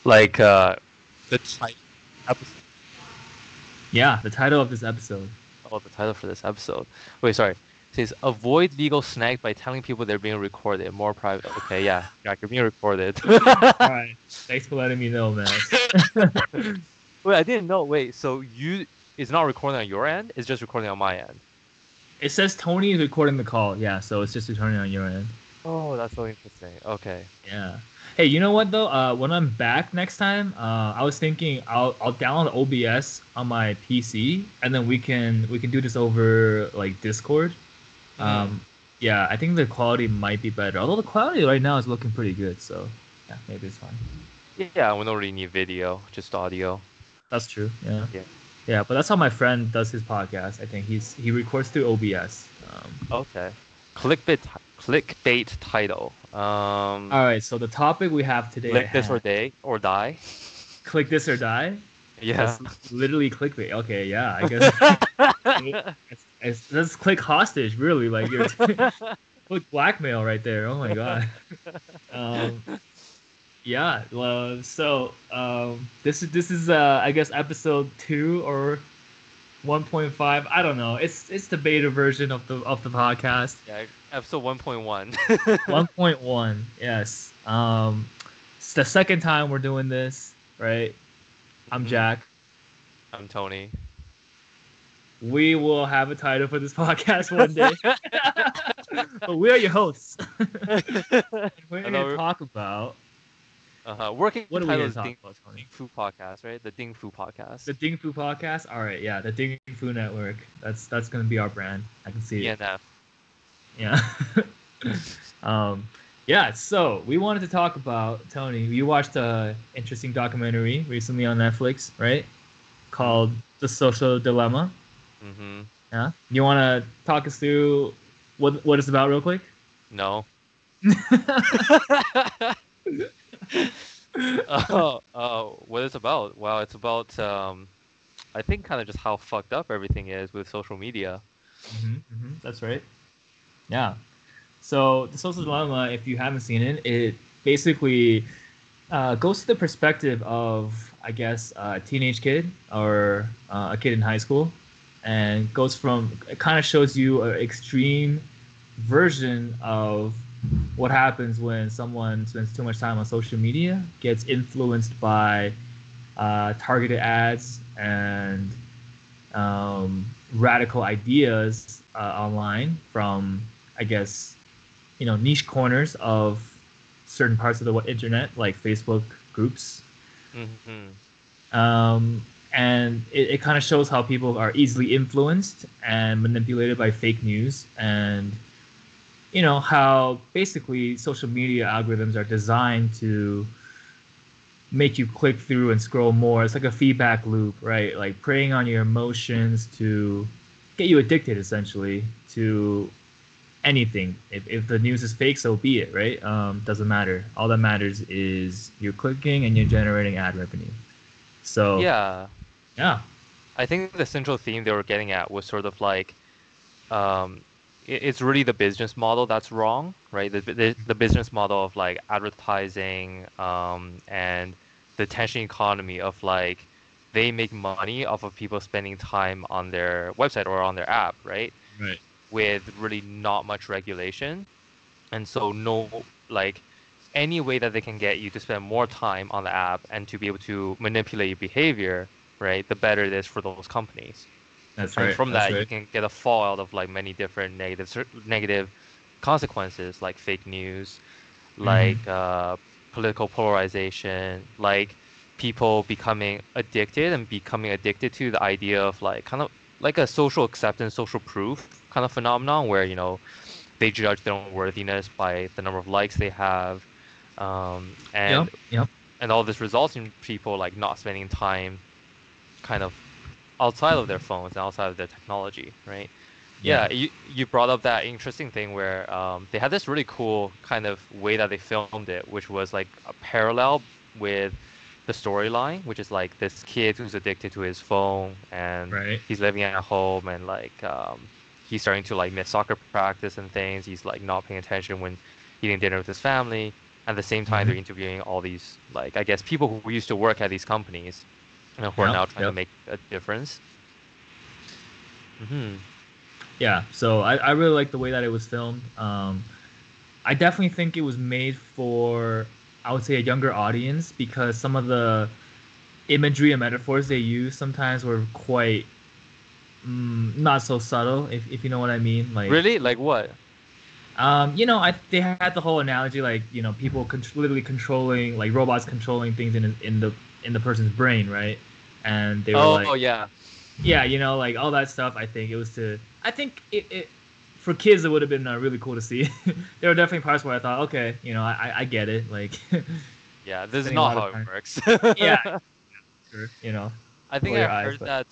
Like the title episode. Yeah, the title of this episode. Oh, the title for this episode. Wait, sorry. It says avoid legal snag by telling people they're being recorded. More private. Okay, yeah, Jack, you're being recorded. All right. Thanks for letting me know, man. Wait, I didn't know. Wait, so it's not recording on your end? It's just recording on my end. It says Tony is recording the call. Yeah, so it's just returning on your end. Oh, that's so interesting. Okay. Yeah. Hey, you know what though? When I'm back next time, I was thinking I'll download OBS on my PC, and then we can do this over like Discord. Um, yeah, I think the quality might be better. Although the quality right now is looking pretty good, so yeah, maybe it's fine. Yeah, we don't really need video, just audio. That's true. Yeah, Yeah. yeah, but that's how my friend does his podcast. I think he records through OBS. Okay. Clickbait title. All right, so the topic we have today, Click this or die. click this or die. Yeah. That's literally clickbait. Okay, yeah, I guess that's click hostage. Really, like you're click blackmail right there. Oh my god. Um, yeah. This is I guess episode 2 or 1.5. I don't know. It's the beta version of the podcast. Yeah, episode 1.1. 1.1. Yes. It's the second time we're doing this. Right. I'm Mhm. Jack. I'm Tony. We will have a title for this podcast one day. But we are your hosts. We're going to talk about Working what are we title going is to talk about, Tony? Ding Fu Podcast, right? The Ding Fu Podcast. The Ding Fu podcast. All right, yeah, the Ding Fu Network. That's going to be our brand. I can see it. DNF. Yeah. Yeah. So we wanted to talk about Tony. You watched a interesting documentary recently on Netflix, right? Called The Social Dilemma. Mm-hmm. Yeah. You want to talk us through what it's about, real quick? No. What it's about? Well, it's about I think kind of just how fucked up everything is with social media. That's right. Yeah. So the social dilemma, if you haven't seen it, it basically goes to the perspective of, I guess, a teenage kid or a kid in high school, and goes from it kind of shows you an extreme version of what happens when someone spends too much time on social media, gets influenced by targeted ads and radical ideas online from, I guess, niche corners of certain parts of the internet, like Facebook groups. Mm-hmm. And it kind of shows how people are easily influenced and manipulated by fake news, and how basically social media algorithms are designed to make you click through and scroll more. It's like a feedback loop, right? Like preying on your emotions to get you addicted, essentially, to anything. If the news is fake, so be it, right? Doesn't matter. All that matters is you're clicking and you're generating ad revenue. So Yeah. yeah. I think the central theme they were getting at was sort of like, it's really the business model that's wrong, right? The business model of like advertising, and the attention economy of like they make money off of people spending time on their website or on their app, right? Right. With really not much regulation, and so no, like, any way that they can get you to spend more time on the app and to be able to manipulate your behavior, right? The better it is for those companies. That's And right. from That's that, you right. can get a fallout of like many different negative consequences, like fake news, Mm-hmm. like political polarization, like people becoming addicted to the idea of like kind of like a social acceptance, social proof kind of phenomenon where they judge their own worthiness by the number of likes they have, um, Yep. and Yep. and all this results in people like not spending time kind of outside of their phones and outside of their technology, right? Yeah. Yeah, you brought up that interesting thing where they had this really cool kind of way that they filmed it, which was like a parallel with the storyline, which is like this kid who's addicted to his phone and Right. he's living at home and like he's starting to like miss soccer practice and things. He's like not paying attention when eating dinner with his family. At the same time, they're interviewing all these, like, I guess, people who used to work at these companies, who are Yep, now trying to yep. make a difference. Hmm. Yeah, so I really like the way that it was filmed. I definitely think it was made for, I would say, a younger audience because some of the imagery and metaphors they use sometimes were quite not so subtle, if you know what I mean. Like, Really? Like what? they had the whole analogy like people literally controlling like robots controlling things in the person's brain, right? And they were Oh, like, yeah. yeah, like all that stuff. I think it was to. I think it for kids it would have been really cool to see. There were definitely parts where I thought, okay, I get it. Like Yeah, this is spending a not lot how of it time. works. Yeah, sure. I think Roll your I've eyes, heard but that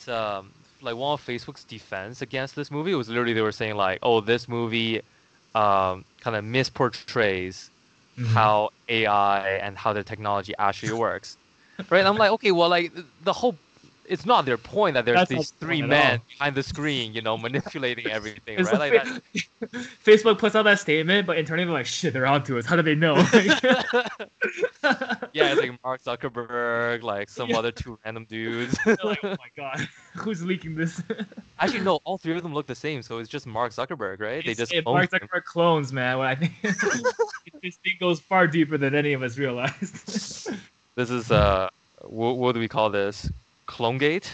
like one of Facebook's defense against this movie was literally they were saying like, oh, this movie kind of misportrays hmm how AI and how the technology actually works. Right? I'm like, okay, well, like the whole, it's not their point that there's that's not these the three point at men all. behind the screen, manipulating everything, It's right? Like that. like Facebook puts out that statement, but internally they're like, shit, they're onto us. How do they know? Yeah, it's like Mark Zuckerberg, like some Yeah. other two random dudes. They're like, oh my god, who's leaking this? Actually, no, all three of them look the same, so it's just Mark Zuckerberg, right? They just It cloned Mark him. Zuckerberg clones, man. What I think this thing goes far deeper than any of us realized. This is what do we call this? Clonegate?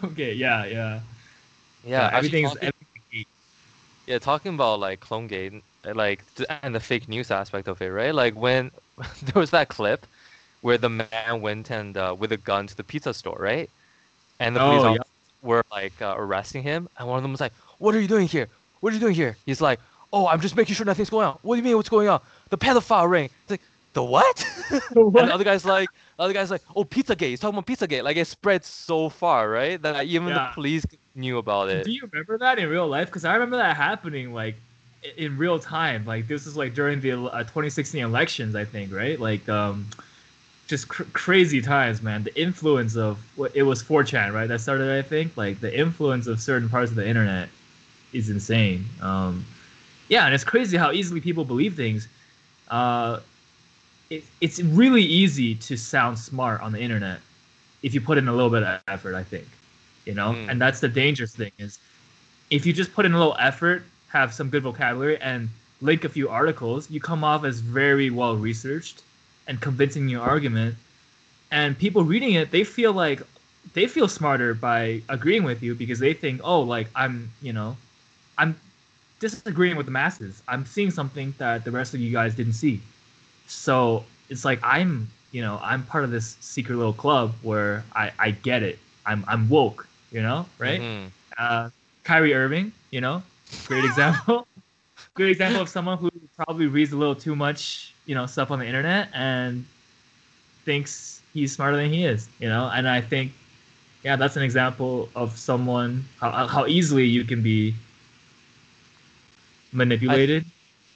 Okay, yeah, yeah, Yeah, yeah. actually talking Everything. yeah, talking about like Clonegate, and the fake news aspect of it, right? Like when there was that clip where the man went and with a gun to the pizza store, right? And the police Oh yeah, officers were like arresting him, and one of them was like, "What are you doing here? What are you doing here?" He's like, "Oh, I'm just making sure nothing's going on." What do you mean? What's going on? The pedophile ring. It's like, the what? And what? the other guy's like, "Oh, Pizzagate." He's talking about Pizzagate. Like it spread so far, right? That even the Yeah. police knew about it. Do you remember that in real life? Because I remember that happening like in real time. Like this is like during the 2016 elections, I think, right? Like just crazy times, man. The influence of what it was 4chan, right? That started, I think. Like the influence of certain parts of the internet is insane. Yeah, and it's crazy how easily people believe things. Uh, it's really easy to sound smart on the internet if you put in a little bit of effort, I think. Mm, And that's the dangerous thing is if you just put in a little effort, have some good vocabulary, and link a few articles, you come off as very well researched and convincing your argument. And people reading it, they feel smarter by agreeing with you because they think, oh, like I'm disagreeing with the masses. I'm seeing something that the rest of you guys didn't see. So it's like I'm part of this secret little club where I get it. I'm woke, right? mm-hmm. Uh, Kyrie Irving, great example. Great example of someone who probably reads a little too much, stuff on the internet and thinks he's smarter than he is, And I think, yeah, that's an example of someone how easily you can be I manipulated.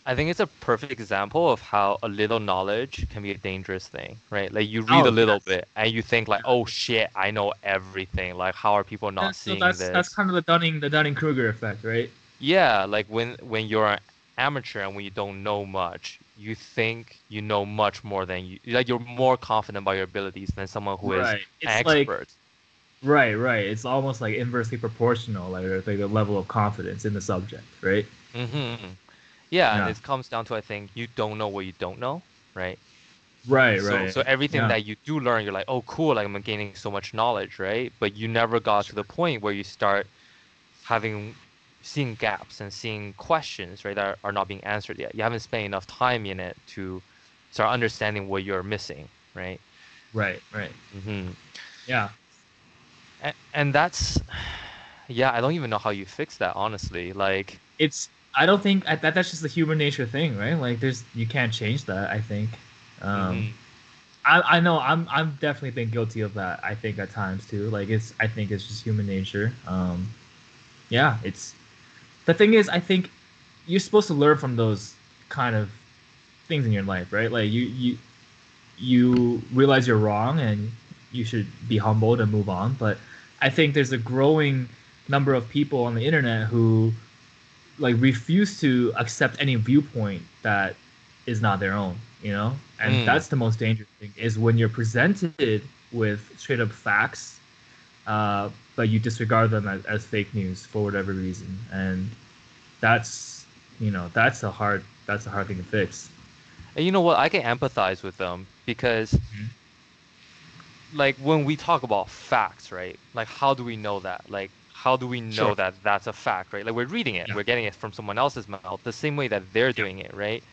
I think it's a perfect example of how a little knowledge can be a dangerous thing, right? Like you read a Oh little yes, bit and you think like, oh shit, I know everything. Like how are people not so seeing that's this? kind of the Dunning Kruger effect, right? Yeah, like when you're an amateur and when you don't know much, you think you know much more than like you're more confident about your abilities than someone who is Right. an It's like expert. right. It's almost like inversely proportional, like the level of confidence in the subject, right? Hmm. Yeah, and Yeah. it comes down to I think you don't know what you don't know, right? Right. So Right. everything Yeah. that you do learn, you're like, oh cool, like I'm gaining so much knowledge, right? But you never got to the Sure. point where you start having seeing gaps and seeing questions, right, that are not being answered yet. You haven't spent enough time in it to start understanding what you're missing, right? Right. Right. Hmm. Yeah. And that's, yeah, I don't even know how you fix that, honestly. Like, It's I don't think that's just the human nature thing, right? Like you can't change that, I think. Um hmm. I know I'm definitely been guilty of that, I think at times too. Like I think it's just human nature. Yeah, it's the thing is I think you're supposed to learn from those kind of things in your life, right? Like you realize you're wrong and you should be humbled and move on. But I think there's a growing number of people on the internet who like refuse to accept any viewpoint that is not their own, you know? And Mm. that's the most dangerous thing is when you're presented with straight up facts, but you disregard them as fake news for whatever reason. And that's, that's a hard thing to fix. And you know what? I can empathize with them because Mhm. like when we talk about facts, right? Like how do we know that? Like how do we know Sure. that that's a fact, right? Like we're reading it, Yeah. we're getting it from someone else's mouth, the same way that they're Yeah. doing it, right?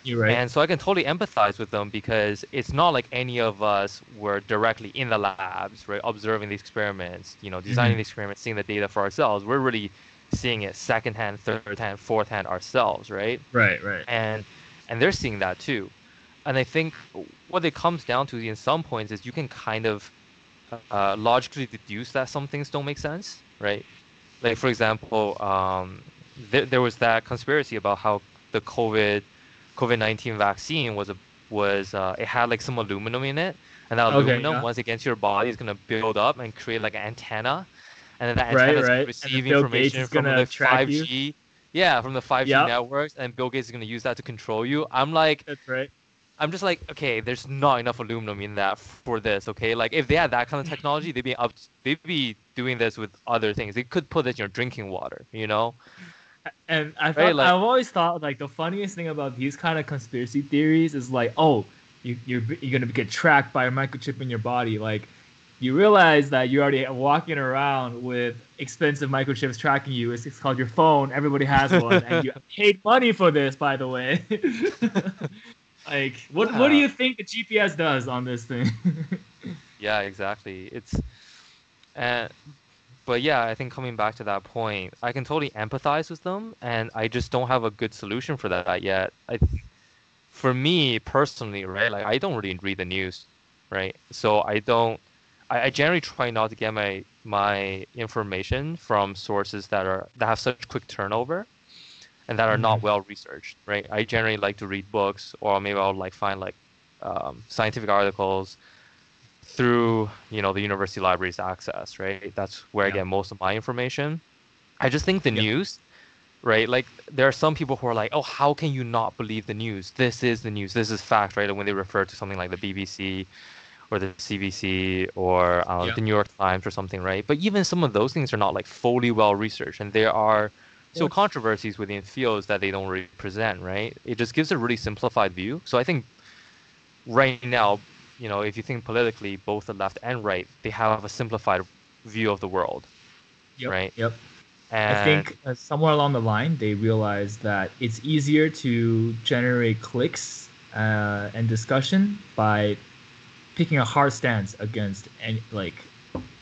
You're right. And so I can totally empathize with them because it's not like any of us were directly in the labs, right? Observing the experiments, designing Hmm. the experiments, seeing the data for ourselves. We're really seeing it secondhand, third hand, fourth hand ourselves, right? Right. Right. And and they're seeing that too. And I think what it comes down to in some points is you can kind of logically deduce that some things don't make sense, right? Like for example, there was that conspiracy about how the COVID-19 vaccine was it had like some aluminum in it, and that Okay. aluminum Yeah. once it gets your body is gonna build up and create like an antenna, and then that Right. antenna is gonna Right. And then receive Bill Gates information is from gonna the track you. 5G, yeah, from the 5G Yep. networks, and Bill Gates is gonna use that to control you. I'm That's right. just like, okay, there's not enough aluminum in that for this, okay? Like if they had that kind of technology, they'd be doing this with other things. They could put this in your drinking water, And right? Like, I've always thought like the funniest thing about these kind of conspiracy theories is like, oh, you're gonna get tracked by a microchip in your body. Like, you realize that you're already walking around with expensive microchips tracking you. It's called your phone. Everybody has one, and you paid money for this, by the way. Like, what do yeah, you think the GPS does on this thing? yeah, exactly. Uh, but yeah, I think coming back to that point, I can totally empathize with them, and I just don't have a good solution for that yet. For me personally, right? Like I don't really read the news, right? So I generally try not to get my information from sources that have such quick turnover and that are Mhm. not well researched, right? I generally like to read books, or maybe I'll like find like scientific articles through the university libraries access, right? That's where I Yeah. get most of my information. I just think the Yeah. news, right? Like there are some people who are like, "Oh, how can you not believe the news? This is the news. This is fact," right? And when they refer to something like the BBC or the CBC or Yeah. the New York Times or something, right? But even some of those things are not like fully well researched, and there are Of still course. controversies within fields that they don't really present, right? It just gives a really simplified view. So I think right now, if you think politically, both the left and right, they have a simplified view of the world, Yep. right? Yep. I And think somewhere along the line, they realized that it's easier to generate clicks and discussion by picking a hard stance against any like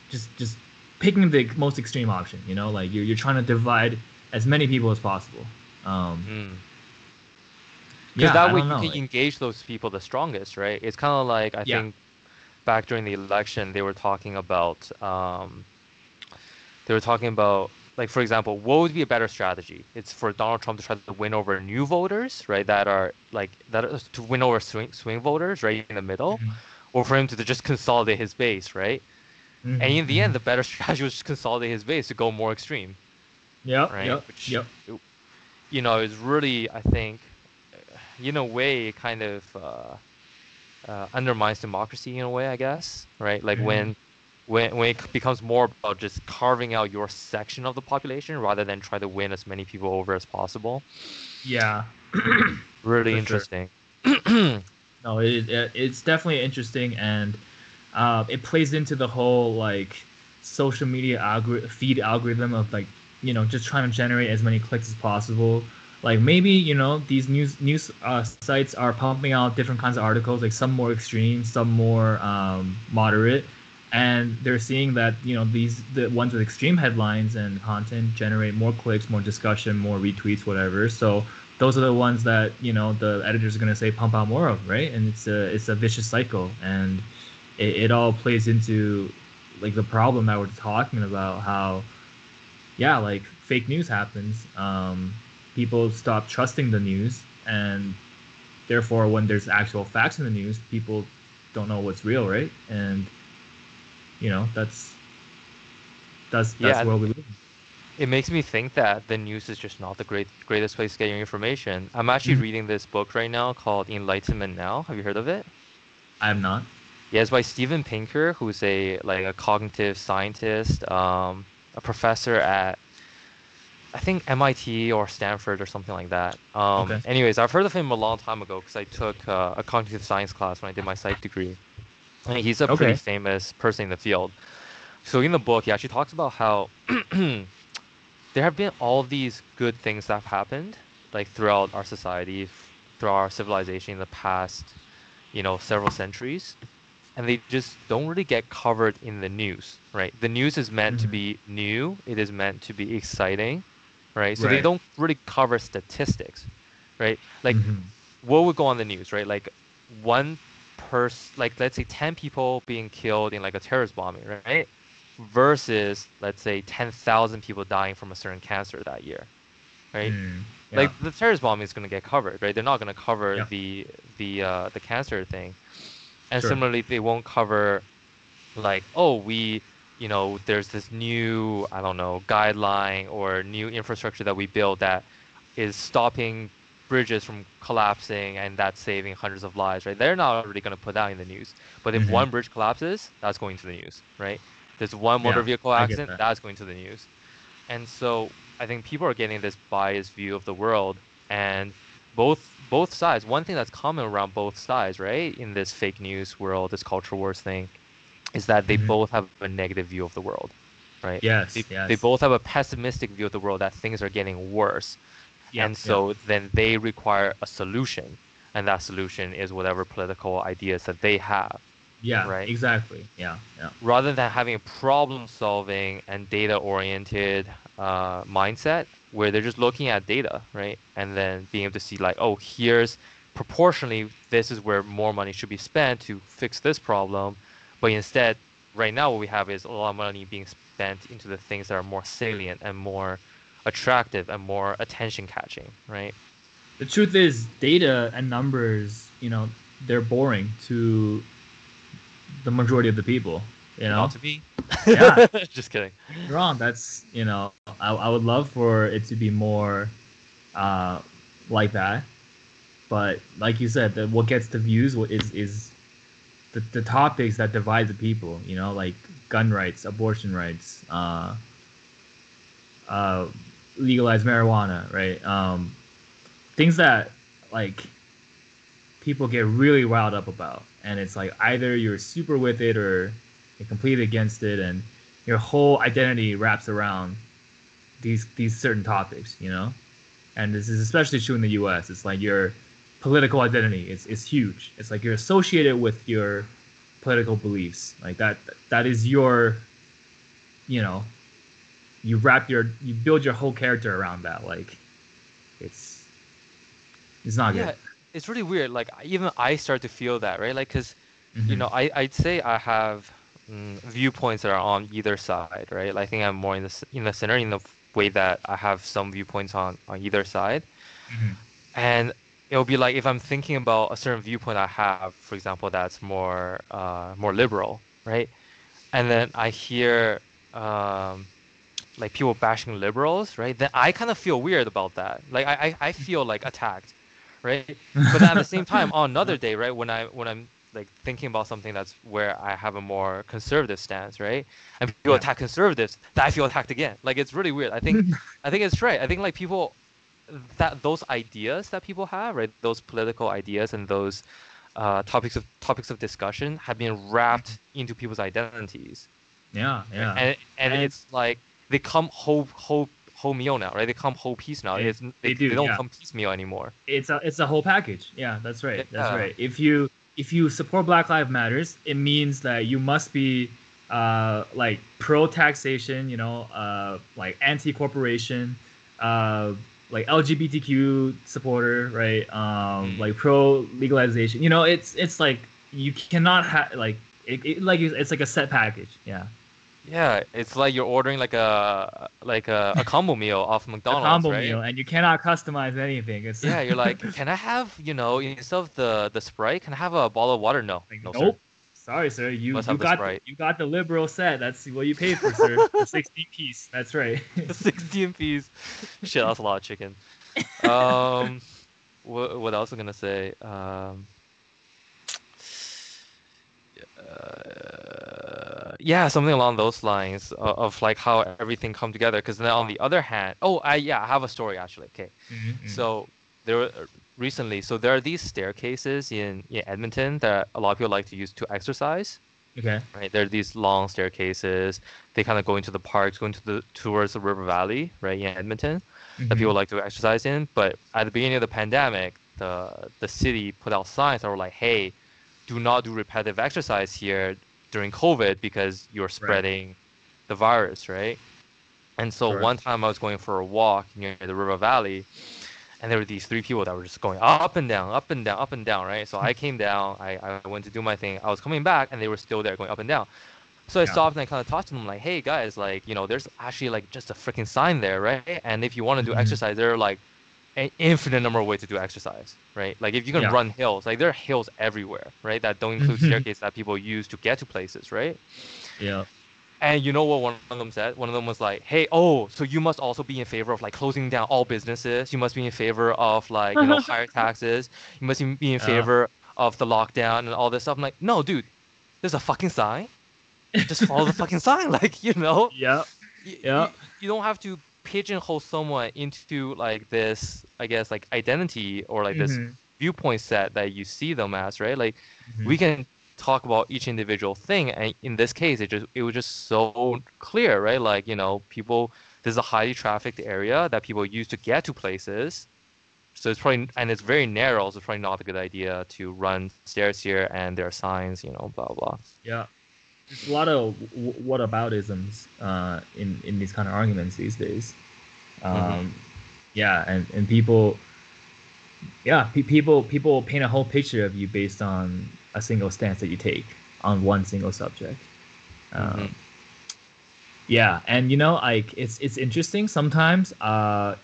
just picking the most extreme option. You know, like you're trying to divide as many people as possible. Um, mm, because yeah, that I way don't you know. can Like, engage those people the strongest, right? It's kind of like I yeah, think back during the election, they were talking about like for example, what would be a better strategy? It's for Donald Trump to try to win over new voters, right? To win over swing voters, right in the middle, hmm or for him to just consolidate his base, right? And hmm in the hmm end, the better strategy was just consolidate his base to go more extreme, yep, right? yep, Which yep. is really, I think, in a way, it kind of undermines democracy in a way, I guess, right? Like hmm when it becomes more about just carving out your section of the population rather than try to win as many people over as possible. Yeah, Really for sure. interesting. No, it's definitely interesting, and it plays into the whole like social media feed algorithm of like just trying to generate as many clicks as possible. Like maybe these news sites are pumping out different kinds of articles, like some more extreme, some more moderate, and they're seeing that the ones with extreme headlines and content generate more clicks, more discussion, more retweets, whatever. So those are the ones that the editors are going to say pump out more of, right? And it's a vicious cycle, and it all plays into like the problem that we're talking about, how yeah, like fake news happens. People stop trusting the news, and therefore when there's actual facts in the news, people don't know what's real, right? And that's the Yeah, world we live in. it makes me think that the news is just not the greatest place to get your information. I'm actually Mhm. reading this book right now called Enlightenment Now. Have you heard of it? I am not. Yeah, it's by Steven Pinker, who's a cognitive scientist, a professor at I think MIT or Stanford or something like that. Okay. Anyways, I've heard of him a long time ago because I took a cognitive science class when I did my psych degree. And he's a pretty Okay. famous person in the field. So in the book, he actually talks about how there have been all these good things that have happened, like throughout our society, throughout our civilization in the past, several centuries, and they just don't really get covered in the news, right? The news is meant to Hmm. be new, it is meant to be exciting, right? So they Right. don't really cover statistics, right? Like Hmm. what would go on the news, right? Like one person, like let's say 10 people being killed in like a terrorist bombing, right? Versus let's say 10,000 people dying from a certain cancer that year, right? Mm. Yeah. Like the terrorist bombing is going to get covered, right? They're not going to cover Yeah. the cancer thing. And Sure. similarly, they won't cover like, oh, there's this new, I don't know, guideline or new infrastructure that we build that is stopping bridges from collapsing and that's saving hundreds of lives, right? They're not really going to put that in the news. But if Hmm. one bridge collapses, that's going to the news, right? There's one motor Yeah. vehicle I get accident, that. that's going to the news. And so I think people are getting this biased view of the world and both sides, one thing that's common around both sides, right, in this fake news world, this culture wars thing, is that they Hmm. both have a negative view of the world, right? Yes. They Yes. both have a pessimistic view of the world that things are getting worse. Yeah. And Yeah. so then they require a solution. And that solution is whatever political ideas that they have, Yeah. right? Exactly. Yeah. Yeah. Rather than having a problem solving and data oriented mindset where they're just looking at data, right? And then being able to see, like, oh, here's proportionally, this is where more money should be spent to fix this problem. But instead, right now, what we have is a lot of money being spent into the things that are more salient and more attractive and more attention catching, right? The truth is, data and numbers, they're boring to the majority of the people. You Not know. to be. Yeah. Just kidding. You're wrong. That's I would love for it to be more uh like that, but like you said, what gets the views is the topics that divide the people. Like gun rights, abortion rights, uh, legalize marijuana, right? Things that like people get really riled up about, and it's like either you're super with it or you're completely against it, and your whole identity wraps around these certain topics, And this is especially true in the U.S. It's like your political identity is huge. It's like you're associated with your political beliefs, like that is your, you know, you build your whole character around that. Like it's it's not good. Yeah, it's really weird. Like even I start to feel that, right? Like, cause Hmm. I'd say I have viewpoints that are on either side, right? Like, I think I'm more in the center in the way that I have some viewpoints on either side, Hmm. and it'll be like if I'm thinking about a certain viewpoint I have, for example, that's more liberal, right? And then I hear um like people bashing liberals, right? Then I kind of feel weird about that. Like I feel like attacked, right? But then at the same time, on another day, right, when I'm like thinking about something that's where I have a more conservative stance, right? And people Yeah. attack conservatives, then I feel attacked again. Like it's really weird. I think it's right. I think like people that those ideas that people have, right? Those political ideas and those topics of discussion have been wrapped into people's identities, Yeah. right? Yeah. And And it's like they come whole meal now, right? They come whole piece now. they, They they do. don't Yeah. come piecemeal anymore. It's a whole package. Yeah, that's right. That's Yeah. right. If you support Black Lives Matters, it means that you must be like pro taxation, like anti corporation, uh, like LGBTQ supporter, right? Mm. Like pro legalization. It's like you cannot have like like it's like a set package. Yeah, Yeah, it's like you're ordering like a combo meal off a McDonald's, combo right? meal, and you cannot customize anything. It's Yeah, you're like, can I have, instead of the Sprite, can I have a bottle of water? No, like no, sir. nope. Sorry, sir. You Must you have the got Sprite. you got the liberal set. That's what you paid for, sir. The 16 piece. That's right. 16 piece. Shit, that's a lot of chicken. Um, what else am I gonna say? Yeah, something along those lines of like how everything come together. Because then on the other hand, I have a story actually. Okay, Mm-hmm. so there were recently, so there are these staircases in Edmonton that a lot of people like to use to exercise. Okay. Right, there are these long staircases. They kind of go into the parks, go into the towards the river valley, right, in Edmonton, that Mm-hmm. people like to exercise in. But at the beginning of the pandemic, the city put out signs that were like, "Hey, do not do repetitive exercise here during COVID because you're Right. spreading the virus," right? And so Sure. one time I was going for a walk near the river valley, and there were these three people that were just going up and down, up and down, up and down, right? So I came down, I went to do my thing. I was coming back, and they were still there going up and down. So I Yeah. stopped and I kind of talked to them like, hey guys, like, there's actually like just a freaking sign there, right? And if you want to do Mm-hmm. exercise, there are like an infinite number of ways to do exercise, right? Like if you can Yeah. run hills, like there are hills everywhere, right? That don't include Mm-hmm. staircases that people use to get to places, right? Yeah. And you know what one of them said? One of them was like, hey, oh, so you must also be in favor of like closing down all businesses. You must be in favor of like, higher taxes. You must be in Yeah. favor of the lockdown and all this stuff. I'm like, no, dude, there's a fucking sign, just follow the fucking sign. Like, Yeah. you, Yeah. you, you don't have to pigeonhole someone into like this, I guess, like identity or like this Mm-hmm. viewpoint set that you see them as, right? Like, Mm-hmm. we can talk about each individual thing, and in this case, it was just so clear, right? Like, people. This is a highly trafficked area that people use to get to places. So it's very narrow, so it's probably not a good idea to run stairs here, and there are signs, blah blah. Yeah. There's a lot of whataboutisms in these kind of arguments these days. Mm-hmm. Yeah, and people, yeah, people paint a whole picture of you based on a single stance that you take on one single subject. Mm-hmm. Um, yeah, and like it's interesting sometimes. I'm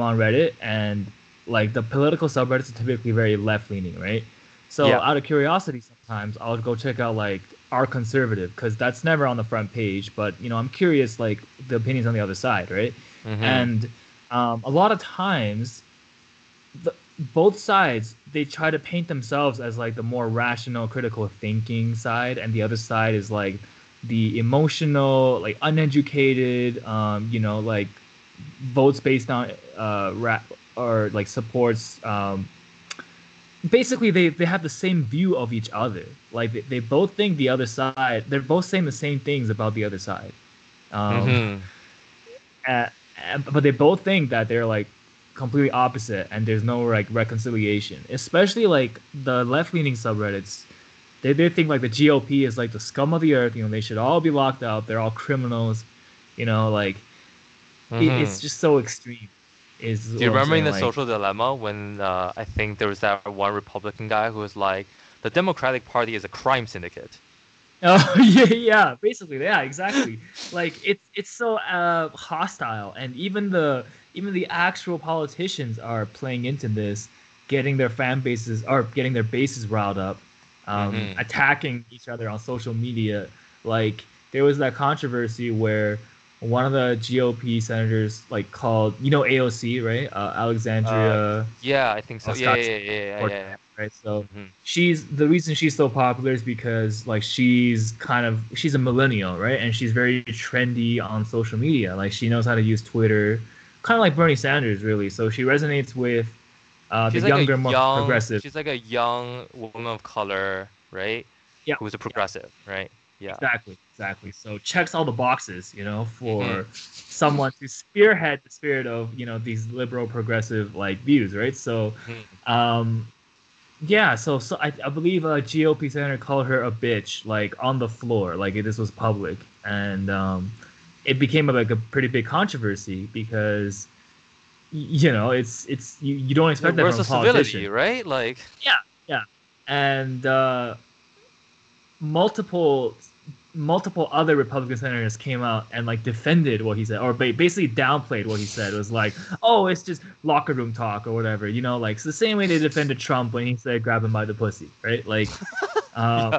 on Reddit, and like the political subreddits are typically very left leaning, right? So Yeah. out of curiosity, sometimes I'll go check out like our conservative because that's never on the front page. But I'm curious like the opinions on the other side, right? Mm-hmm. And a lot of times the, both sides they try to paint themselves as like the more rational critical thinking side, and the other side is like the emotional like uneducated like votes based on rap or like supports basically they have the same view of each other, like they both think the other side, they're both saying the same things about the other side. um Mm-hmm. uh, but they both think that they're like completely opposite and there's no like reconciliation, especially like the left-leaning subreddits. They think like the GOP is like the scum of the earth, they should all be locked up, they're all criminals, like it's Mm-hmm. just so extreme is Do you what I'm remember in saying, the like. Social Dilemma when I think there was that one Republican guy who was like, the Democratic Party is a crime syndicate. Oh yeah, basically, yeah, exactly. Like it's so hostile, and even the actual politicians are playing into this, getting their fan bases or getting their bases riled up, Mm-hmm. attacking each other on social media. Like there was that controversy where one of the GOP senators like called AOC, right, Uh, Alexandria yeah, I think so. Yeah, Scott, yeah, yeah, yeah, yeah, yeah. right? So Mm-hmm. she's the reason she's so popular is because like she's a millennial, right? And she's very trendy on social media. Like she knows how to use Twitter, kind of like Bernie Sanders, really. So she resonates with the younger, more progressive. She's like a young woman of color, right? Yeah, Who's a yeah, progressive, right? Yeah. exactly. So checks all the boxes, Mm-hmm. for someone to spearhead the spirit of these liberal progressive like views, right? So Mm-hmm. um yeah, so I believe a GOP senator called her a bitch, like on the floor, like this was public, and it became like a pretty big controversy because you don't expect that Where's from a the civility, politician. right? Like, Yeah, yeah, and multiple multiple other Republican senators came out and like defended what he said, or basically downplayed what he said. It was like, oh, it's just locker room talk or whatever, like it's the same way they defended Trump when he said grab him by the pussy, right? Like, uh, yeah.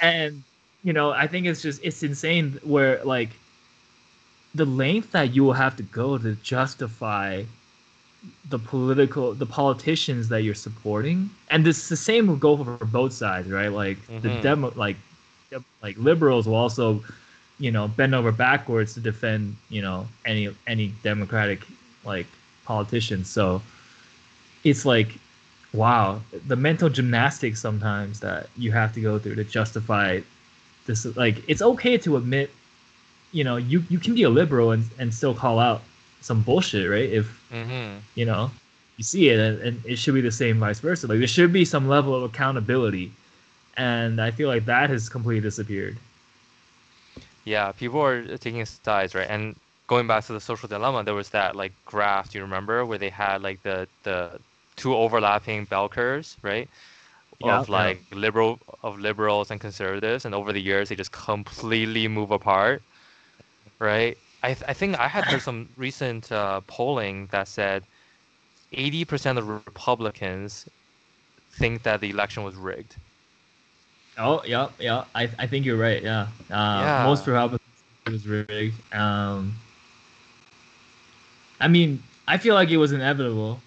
And I think it's insane where like the length that you will have to go to justify the politicians that you're supporting, and this the same will go for both sides, right? Like the Mm-hmm. demo like liberals will also bend over backwards to defend any democratic like politicians. So it's like, wow, the mental gymnastics sometimes that you have to go through to justify this. Like it's okay to admit, you can be a liberal and still call out some bullshit, right? If Mm-hmm. you know you see it, and it should be the same vice versa. Like there should be some level of accountability, and I feel like that has completely disappeared. Yeah, people are taking sides, right? And going back to the social dilemma, there was that like graph, do you remember, where they had like the two overlapping bell curves, right? Yeah, Of yeah. like liberals and conservatives, and over the years they just completely move apart, right? I think I had heard some recent polling that said 80% of Republicans think that the election was rigged. Oh, yeah, yeah. I think you're right. Yeah. Most Yeah. Republicans think it was rigged. I mean, I feel like it was inevitable.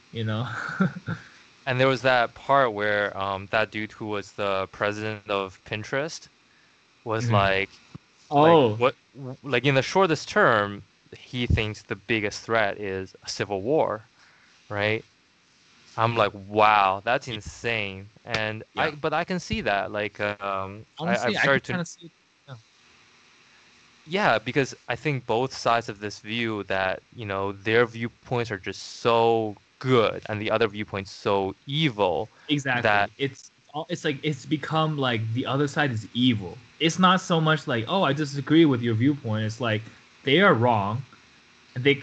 And there was that part where that dude who was the president of Pinterest was Mhm. like Oh, like in the shortest term, he thinks the biggest threat is a civil war, right? I'm like, wow, that's insane. And yeah. but I can see that. Like, I've Honestly, I can started to, kind of see it. Yeah. yeah, because I think both sides of this view that, their viewpoints are just so good and the other viewpoint's so evil that Exactly. It's like it's become like the other side is evil. It's not so much like, oh, I disagree with your viewpoint. It's like they are wrong and they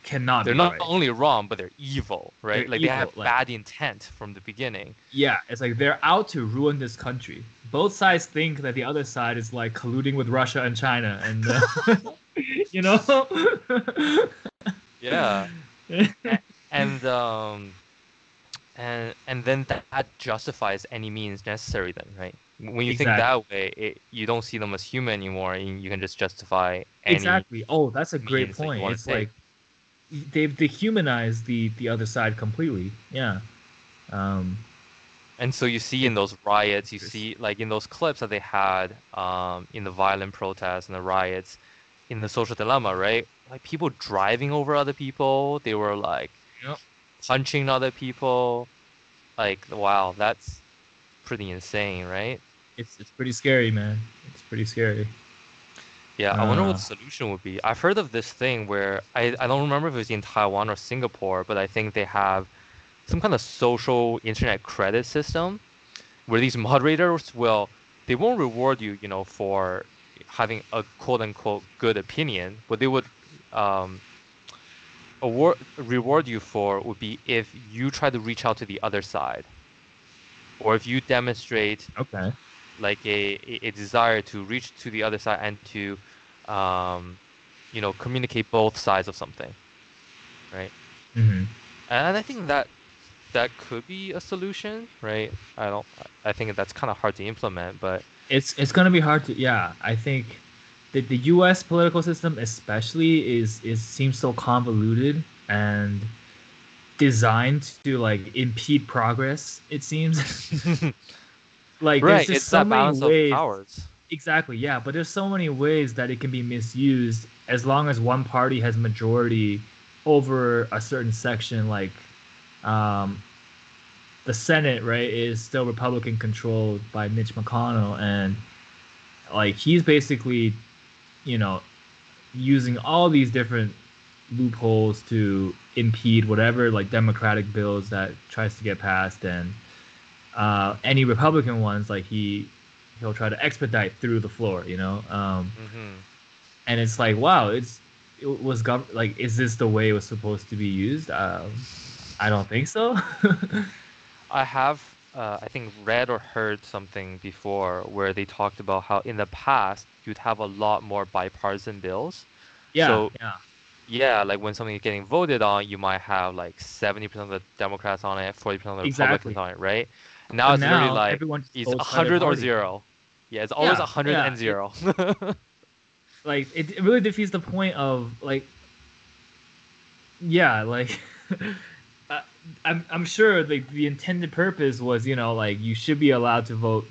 cannot they're be not right. only wrong, but they're evil, right? They're Like they have evil. Like, bad intent from the beginning. yeah, it's like they're out to ruin this country. Both sides think that the other side is like colluding with Russia and China, and you know. Yeah. A- And and then that justifies any means necessary then, right? When you think Exactly. that way, you don't see them as human anymore, and you can just justify any Exactly. Oh, that's a great means that you point. want to It's take. like they've dehumanized the other side completely. Yeah. Um. And so you see in It's those riots, you dangerous. see like in those clips that they had in the violent protests and the riots, in the social dilemma, right? Like people driving over other people, they were like Yep. punching other people. Like, wow, that's pretty insane, right? It's pretty scary, man. It's pretty scary. Yeah, I wonder what Uh. the solution would be. I've heard of this thing where I don't remember if it was in Taiwan or Singapore, but I think they have some kind of social internet credit system where these moderators will they won't reward you, for having a quote unquote good opinion. What they would um reward you for would be if you try to reach out to the other side, or if you demonstrate Okay. like a desire to reach to the other side and to um communicate both sides of something, right? Hmm. And I think that could be a solution, right? I think that's kind of hard to implement, but It's gonna be hard to. Yeah, I think the U.S. political system especially is seems so convoluted and designed to like impede progress. It seems like there's right, just it's so that many balance of ways. powers. Exactly, yeah, but there's so many ways that it can be misused as long as one party has majority over a certain section. Like, um, the Senate, right, is still Republican controlled by Mitch McConnell, and like he's basically, you know, using all these different loopholes to impede whatever like Democratic bills that tries to get passed, and any Republican ones, like he'll try to expedite through the floor, Hmm. and it's like, wow, it was like, is this the way it was supposed to be used? I don't think so. I have, I think, read or heard something before where they talked about how in the past you'd have a lot more bipartisan bills. Yeah, So, yeah, yeah, like when something is getting voted on, you might have like 70% of the Democrats on it, 40% of the Republicans exactly. on it, right? Now But it's literally now like everyone just it's votes for their 100 or party. 0. Yeah, it's always Yeah, 100 yeah. and 0. Like it really defeats the point of like, yeah, like I, I'm sure the intended purpose was, like you should be allowed to vote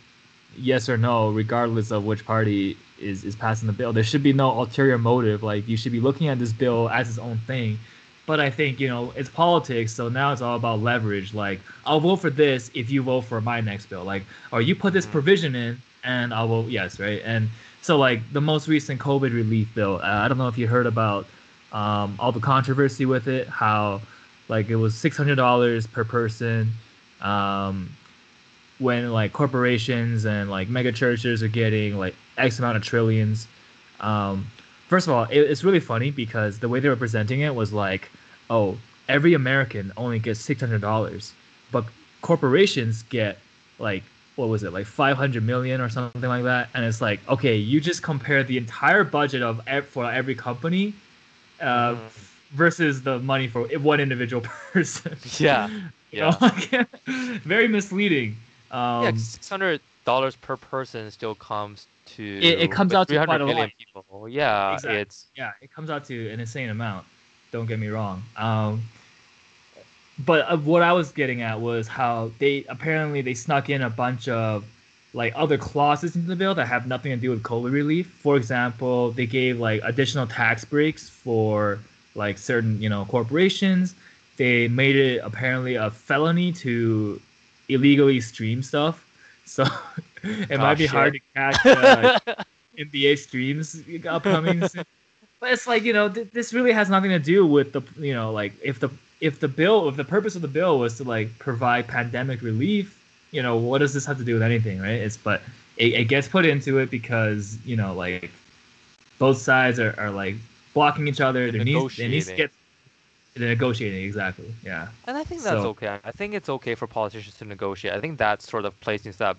yes or no regardless of which party is passing the bill. There should be no ulterior motive. Like you should be looking at this bill as its own thing. But I think, it's politics, so now it's all about leverage. Like I'll vote for this if you vote for my next bill. Like, or you put this Mhm. provision in and I'll vote yes, right? And so like the most recent COVID relief bill, I don't know if you heard about all the controversy with it, how like it was $600 per person. Um, when like corporations and like mega churches are getting like X amount of trillions. Um, First of all, it's really funny because the way they were presenting it was like, oh, every American only gets $600, but corporations get like what was it, like 500 million or something like that, and it's like, okay, you just compare the entire budget of for every company uh, Mhm. versus the money for one individual person. Yeah. Yeah. Like, very misleading. Yeah, Um, $600 per person still comes it to comes with out to quite 300 a lot. million people. Yeah, Exactly. it's Yeah, it comes out to an insane amount. Don't get me wrong. But what I was getting at was how they snuck in a bunch of like other clauses into the bill that have nothing to do with COVID relief. For example, they gave like additional tax breaks for like certain corporations. They made it apparently a felony to illegally stream stuff. So it might oh be hard shit. to catch NBA streams upcoming soon. But it's like, this really has nothing to do with the, like if the purpose of the bill was to like provide pandemic relief, what does this have to do with anything, right? But it gets put into it because, like both sides are like blocking each other. The There needs to negotiating. get the negotiating, exactly. Yeah. And I think that's So okay. I think it's okay for politicians to negotiate. I think that sort of plays into that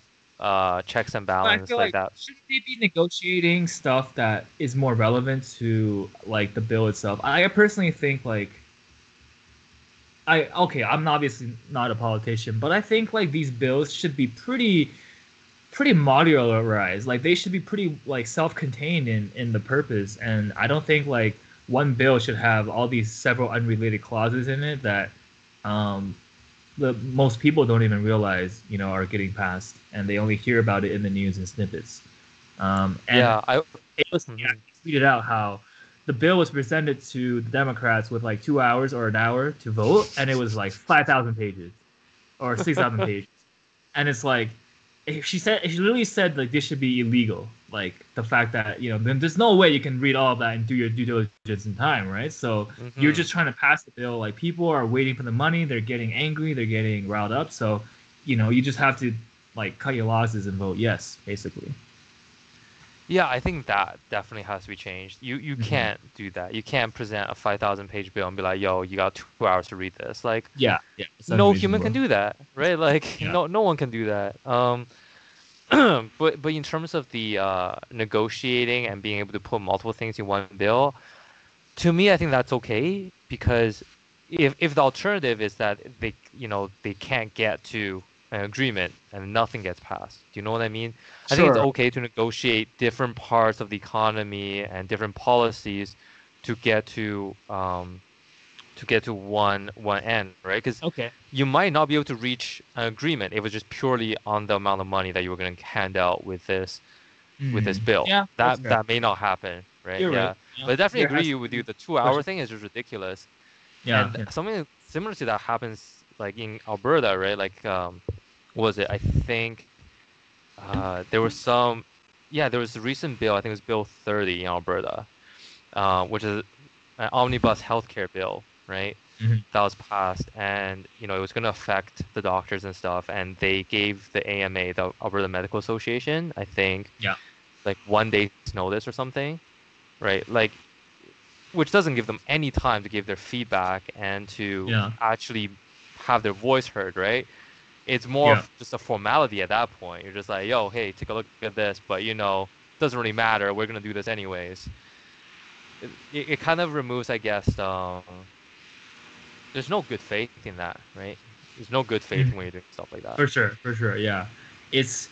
checks and but I balance feel like like that. shouldn't they be negotiating stuff that is more relevant to like the bill itself? I personally think like I'm obviously not a politician, but I think like these bills should be pretty modularized. Like they should be pretty like self-contained in the purpose. And I don't think like one bill should have all these several unrelated clauses in it that um the most people don't even realize, are getting passed, and they only hear about it in the news and snippets. And Yeah, I it was yeah, mhm. he tweeted out how the bill was presented to the Democrats with like 2 hours or an hour to vote, and it was like 5,000 pages or 6,000 pages, and it's like she literally said like this should be illegal. Like the fact that then there's no way you can read all of that and do your due diligence in time, right? So you're Mhm. just trying to pass the bill. Like people are waiting for the money, they're getting angry, they're getting riled up. So you just have to like cut your losses and vote yes, basically. Yeah, I think that definitely has to be changed. You Hmm. can't do that. You can't present a 5,000 page bill and be like, "Yo, you got 2 hours to read this." Like, Yeah, yeah, it's no human can unreasonable. do that, right? Like, Yeah, no one can do that. But in terms of the negotiating and being able to put multiple things in one bill, to me, I think that's okay because if the alternative is that they can't get to an agreement and nothing gets passed, do you know what I mean? I think it's sure. okay to negotiate different parts of the economy and different policies to get to one end, right? Because Okay. you might not be able to reach an agreement if it's just purely on the amount of money that you were going to hand out with this bill. Yeah, that's That fair. that may not happen, right? You're right. Yeah. But I definitely There has agree to with you. be The 2 hour pushing. thing is just ridiculous. Yeah, And yeah. something similar to that happens like in Alberta, right? Like what was it? I think there was some yeah, there was a recent bill, I think it was Bill 30 in Alberta, which is an omnibus healthcare bill, right? Hmm. That was passed, and it was going to affect the doctors and stuff, and they gave the AMA, the Alberta Medical Association, I think, Yeah, like 1 day's notice or something, right? Like, which doesn't give them any time to give their feedback and to yeah, actually have their voice heard, right? It's more yeah. of just a formality at that point. You're just like, yo, hey, take a look at this, but doesn't really matter. We're gonna do this anyways. It kind of removes, I guess, there's no good faith in that, right? There's no good faith Mhm. when you're doing stuff like that. For sure, for sure. Yeah, it's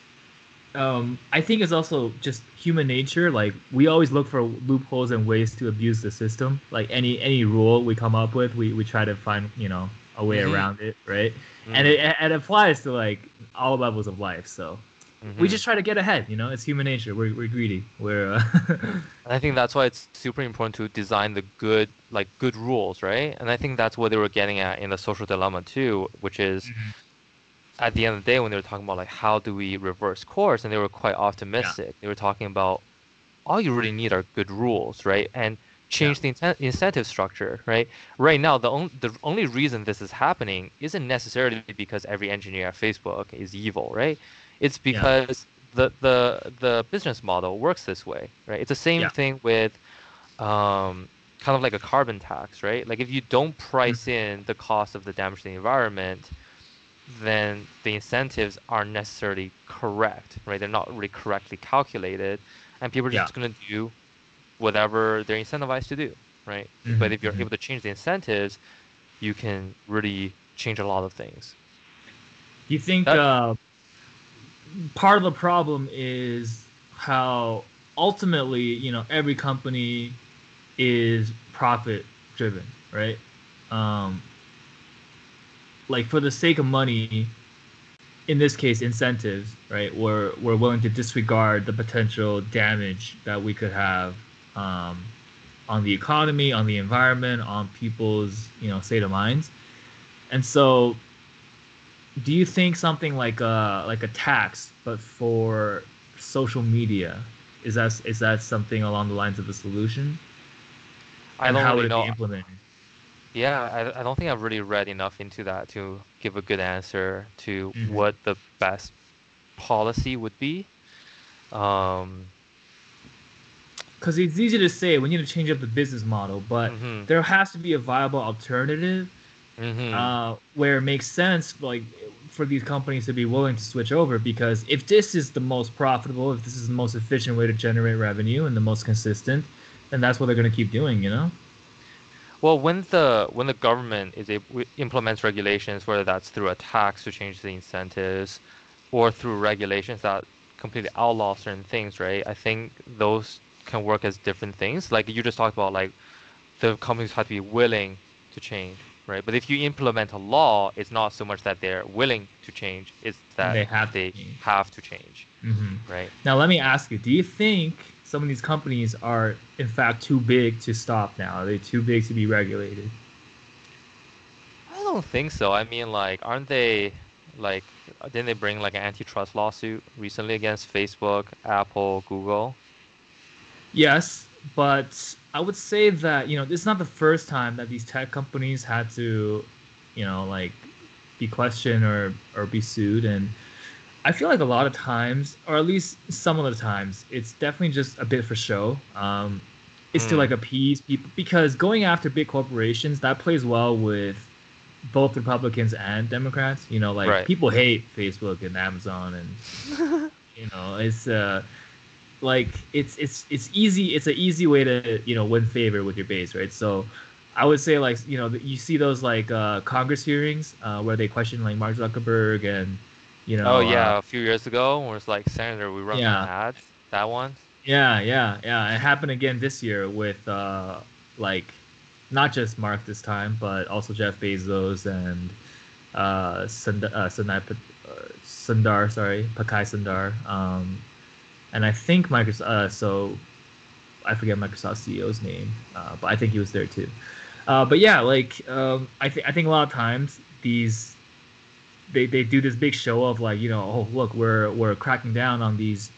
I think it's also just human nature. Like we always look for loopholes and ways to abuse the system. Like any rule we come up with, we try to find a way Mm-hmm. around it, right? And Mm. it applies to like all levels of life. So we Mm-hmm. just try to get ahead. It's human nature. We're greedy. We're And I think that's why it's super important to design the good, like good rules, right? And I think that's what they were getting at in the social dilemma too, which is Mhm. at the end of the day when they were talking about like how do we reverse course, and they were quite Yeah, optimistic. They were talking about all you really need are good rules, right? And yeah, change the incentive structure, right? Right now, the only reason this is happening isn't necessarily because every engineer at Facebook is evil, right? It's yeah, because the business model works this way, right? It's the same yeah. thing with kind of like a carbon tax, right? Like if you don't price Mhm. in the cost of the damage to the environment, then the incentives aren't necessarily correct, right? They're not really correctly calculated, and people are Yeah. just going to do whatever they're incentivized to do, right? But if you're Hmm. able to change the incentives, you can really change a lot of things. Do you think That part of the problem is how ultimately, every company is profit driven, right? Um, like for the sake of money, in this case, incentives, right? We're willing to disregard the potential damage that we could have um, on the economy, on the environment, on people's, state of minds. And so, do you think something like a tax, but for social media, is that something along the lines of a solution? I And don't how would really it be know. implemented? Yeah, I don't think I've really read enough into that to give a good answer to Hmm. what the best policy would be. Um, Because it's easy to say we need to change up the business model, but hmm there has to be a viable alternative hmm where it makes sense, like for these companies to be willing to switch over. Because if this is the most profitable, if this is the most efficient way to generate revenue and the most consistent, then that's what they're going to keep doing. Well, when the government is able implements regulations, whether that's through a tax to change the incentives, or through regulations that completely outlaw certain things, right? I think those can work as different things. Like you just talked about, like the companies have to be willing to change, right? But if you implement a law, it's not so much that they're willing to change, it's that They have they to change. have to change, Hmm. right? Now, let me ask you: do you think some of these companies are, in fact, too big to stop now? Are they too big to be regulated? I don't think so. I mean, like, aren't they like, didn't they bring like an antitrust lawsuit recently against Facebook, Apple, Google? Yes, but I would say that this is not the first time that these tech companies had to, like, be questioned or be sued, and I feel like a lot of times, or at least some of the times, it's definitely just a bit for show. It's to like Hmm. appease people because going after big corporations that plays well with both Republicans and Democrats. Like Right. people hate Facebook and Amazon, and it's like it's easy. It's an easy way to win favor with your base, right? So I would say like you see those like Congress hearings where they question like Mark Zuckerberg and you Oh know yeah, a few years ago, where it's like, Senator, we run yeah, ads. That one. yeah. It happened again this year with like not just Mark this time, but also Jeff Bezos and Sundar, sorry, Pakai Sundar. And I think Microsoft. So I forget Microsoft CEO's name, but I think he was there too. But yeah, like I think a lot of times they do this big show of like oh look we're cracking down on these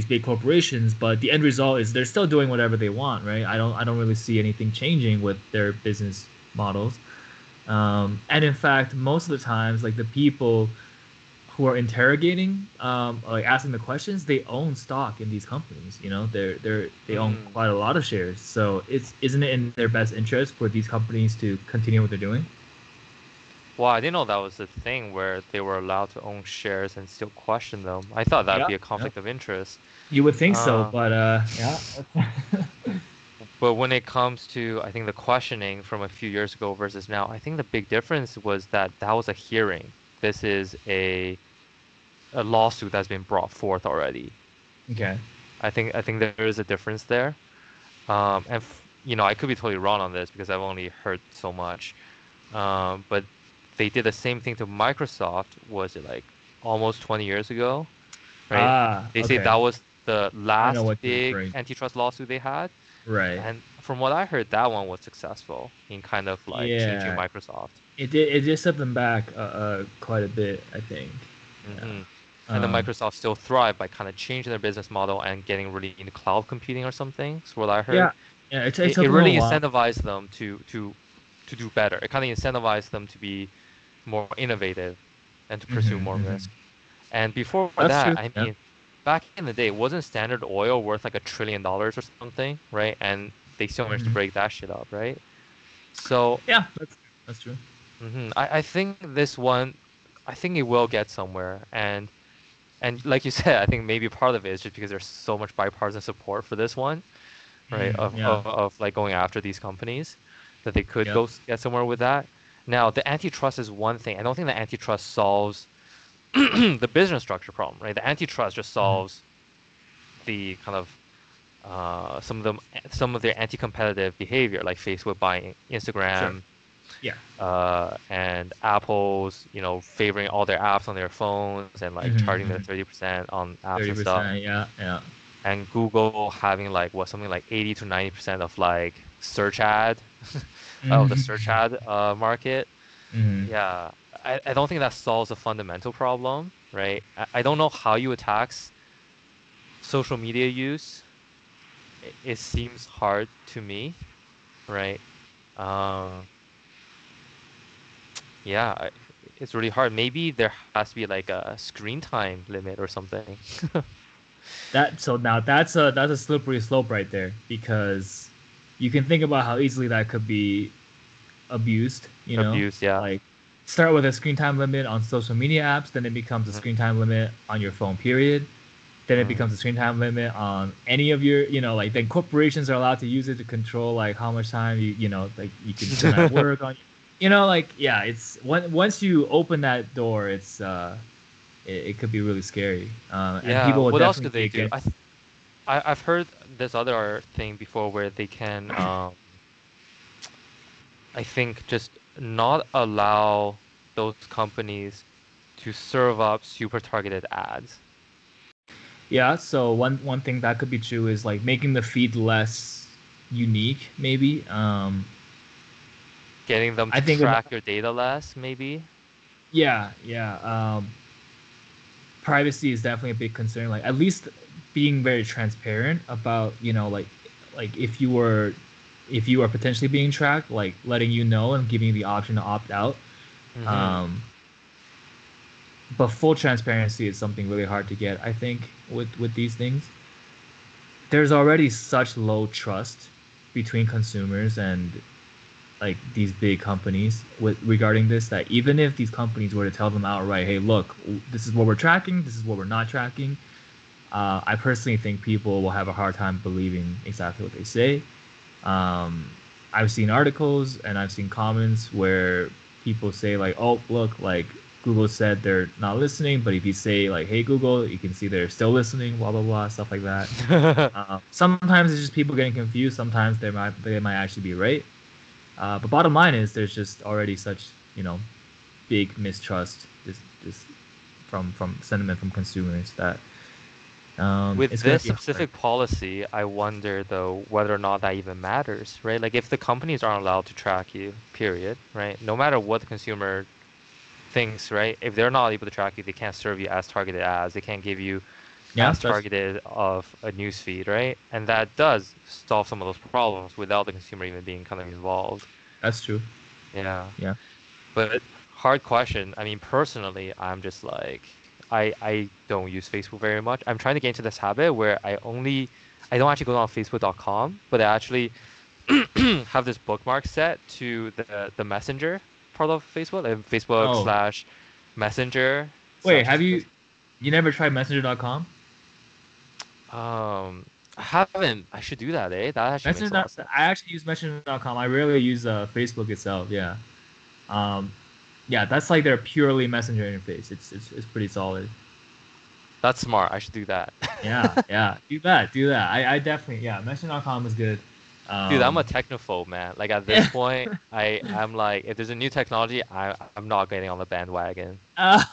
big corporations, but the end result is they're still doing whatever they want, right? I don't really see anything changing with their business models. And in fact, most of the times, like the people who are interrogating, like asking the questions, they own stock in these companies. They own Hmm. quite a lot of shares. So isn't it in their best interest for these companies to continue what they're doing? Well, I didn't know that was a thing where they were allowed to own shares and still question them. I thought that'd Yeah, be a yeah. conflict of interest. You would think so, Uh, but yeah. but when it comes to, I think the questioning from a few years ago versus now, I think the big difference was that that was a hearing. This is a lawsuit that's been brought forth already. Okay. I think there is a difference there. And I could be totally wrong on this because I've only heard so much. But they did the same thing to Microsoft. Was it like almost 20 years ago, right? Ah, They say okay. that was the I know last what you're big referring. antitrust lawsuit they had. Right. And from what I heard, that one was successful in kind of like changing Yeah. Microsoft. It did set them back quite a bit, I think. Yeah. hmm And then Um. Microsoft still thrived by kind of changing their business model and getting really into cloud computing or something. That's what I heard. Yeah. Yeah. It It, took it them a really while. incentivized them to do better. It kind of incentivized them to be more innovative and to pursue more risk. And before That's that, true. I Yeah. mean, back in the day, wasn't Standard Oil worth like $1 trillion or something, right? And they still managed to hmm break that shit up, right? So, Yeah. That's true. I think this one, I think it will get somewhere. And like you said, I think maybe part of it is just because there's so much bipartisan support for this one, right? Yeah. Of like going after these companies, that they could Yep. go get somewhere with that. Now, the antitrust is one thing. I don't think the antitrust solves the business structure problem, right? The antitrust just hmm solves the kind of some of their anti-competitive behavior, like Facebook buying Sure. Instagram, Yeah. and Apple's, favoring all their apps on their phones and like charging their 30% on apps and stuff, 30%. Yeah. Yeah. and Google having like something like 80 to 90% of like search ad of the search hmm ad market. hmm Yeah, I don't think that solves a fundamental problem, right? I don't know how you attack social media use. It seems hard to me, right? Um, yeah, it's really hard. Maybe there has to be like a screen time limit or something. Now that's a slippery slope right there because you can think about how easily that could be abused, Abuse, yeah. like start with a screen time limit on social media apps, then it becomes a hmm screen time limit on your phone, period. Then it becomes a screen time limit on any of your, like then corporations are allowed to use it to control like how much time like you can spend at work on, like yeah, it's once you open that door, it could be really scary, and Yeah, people will what else definitely could be they do? against. I've heard this other thing before where they can, I think, just not allow those companies to serve up super targeted ads, Yeah, so one thing that could be true is like making the feed less unique, maybe. getting them I to think about track your data less, maybe. Yeah, yeah. Privacy is definitely a big concern. Like at least being very transparent about, like if you are potentially being tracked, like letting you know and giving you the option to opt out. hmm Um, but full transparency is something really hard to get, I think, with these things. There's already such low trust between consumers and like these big companies with regarding this, that even if these companies were to tell them outright, hey, look, this is what we're tracking, this is what we're not tracking, I personally think people will have a hard time believing exactly what they say. um, I've seen articles and I've seen comments where people say like, oh, look, like Google said they're not listening, but if you say like, hey Google, you can see they're still listening, blah blah blah, stuff like that. Sometimes it's just people getting confused, sometimes they might actually be right. But bottom line is there's just already such, big mistrust, this from sentiment from consumers, that With it's gonna this be hard. specific policy, I wonder though whether or not that even matters, right? Like if the companies aren't allowed to track you, period, right? No matter what the consumer thinks, right? If they're not able to track you, they can't serve you as targeted ads. They can't give you Yeah, as targeted of a news feed, right? And that does solve some of those problems without the consumer even being kind of involved. that's true. Yeah. Yeah. But hard question. I mean, personally, I'm just like I don't use Facebook very much. I'm trying to get into this habit where I don't actually go on Facebook.com, but I actually have this bookmark set to the Messenger part of Facebook, like Facebook Oh, slash Messenger wait, slash you never tried Messenger.com? I haven't. I should do that, eh? That actually makes Messenger. a lot of I sense. actually use Messenger.com. I rarely use Facebook itself. Yeah. Um, yeah, that's like their purely messenger interface. It's pretty solid. That's smart. I should do that. Yeah. Do that. I definitely, yeah. Mention.com is good. Dude, I'm a Um, technophobe, man. Like at this point, I'm like, if there's a new technology, I'm not getting on the bandwagon.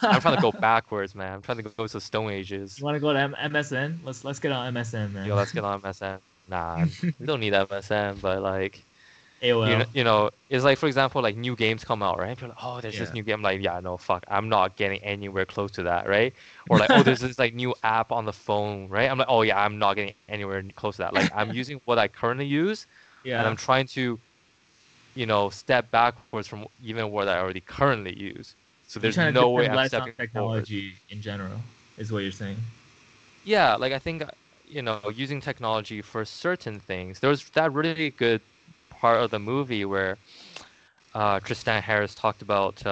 I'm trying to uh, go backwards, man. I'm trying to go to Stone you Ages. want to go to MSN? Let's get on MSN, Yo, man. let's get on MSN. Nah, we don't need MSN, but like, AOL. it's like for example, like new games come out, right? People are like, oh, there's this Yeah. new game. Like, yeah, no, fuck, I'm not getting anywhere close to that, right? Or like, oh, there's this like new app on the phone, right? I'm like, oh yeah, I'm not getting anywhere close to that. Like, I'm using what I currently use, and I'm Yeah. trying to step backwards from even what I already currently use. So You're there's trying to no way depend I'm less on stepping forward. technology in general, is what you're saying. Yeah, like I think, using technology for certain things. There was that really good part of the movie where Tristan Harris talked about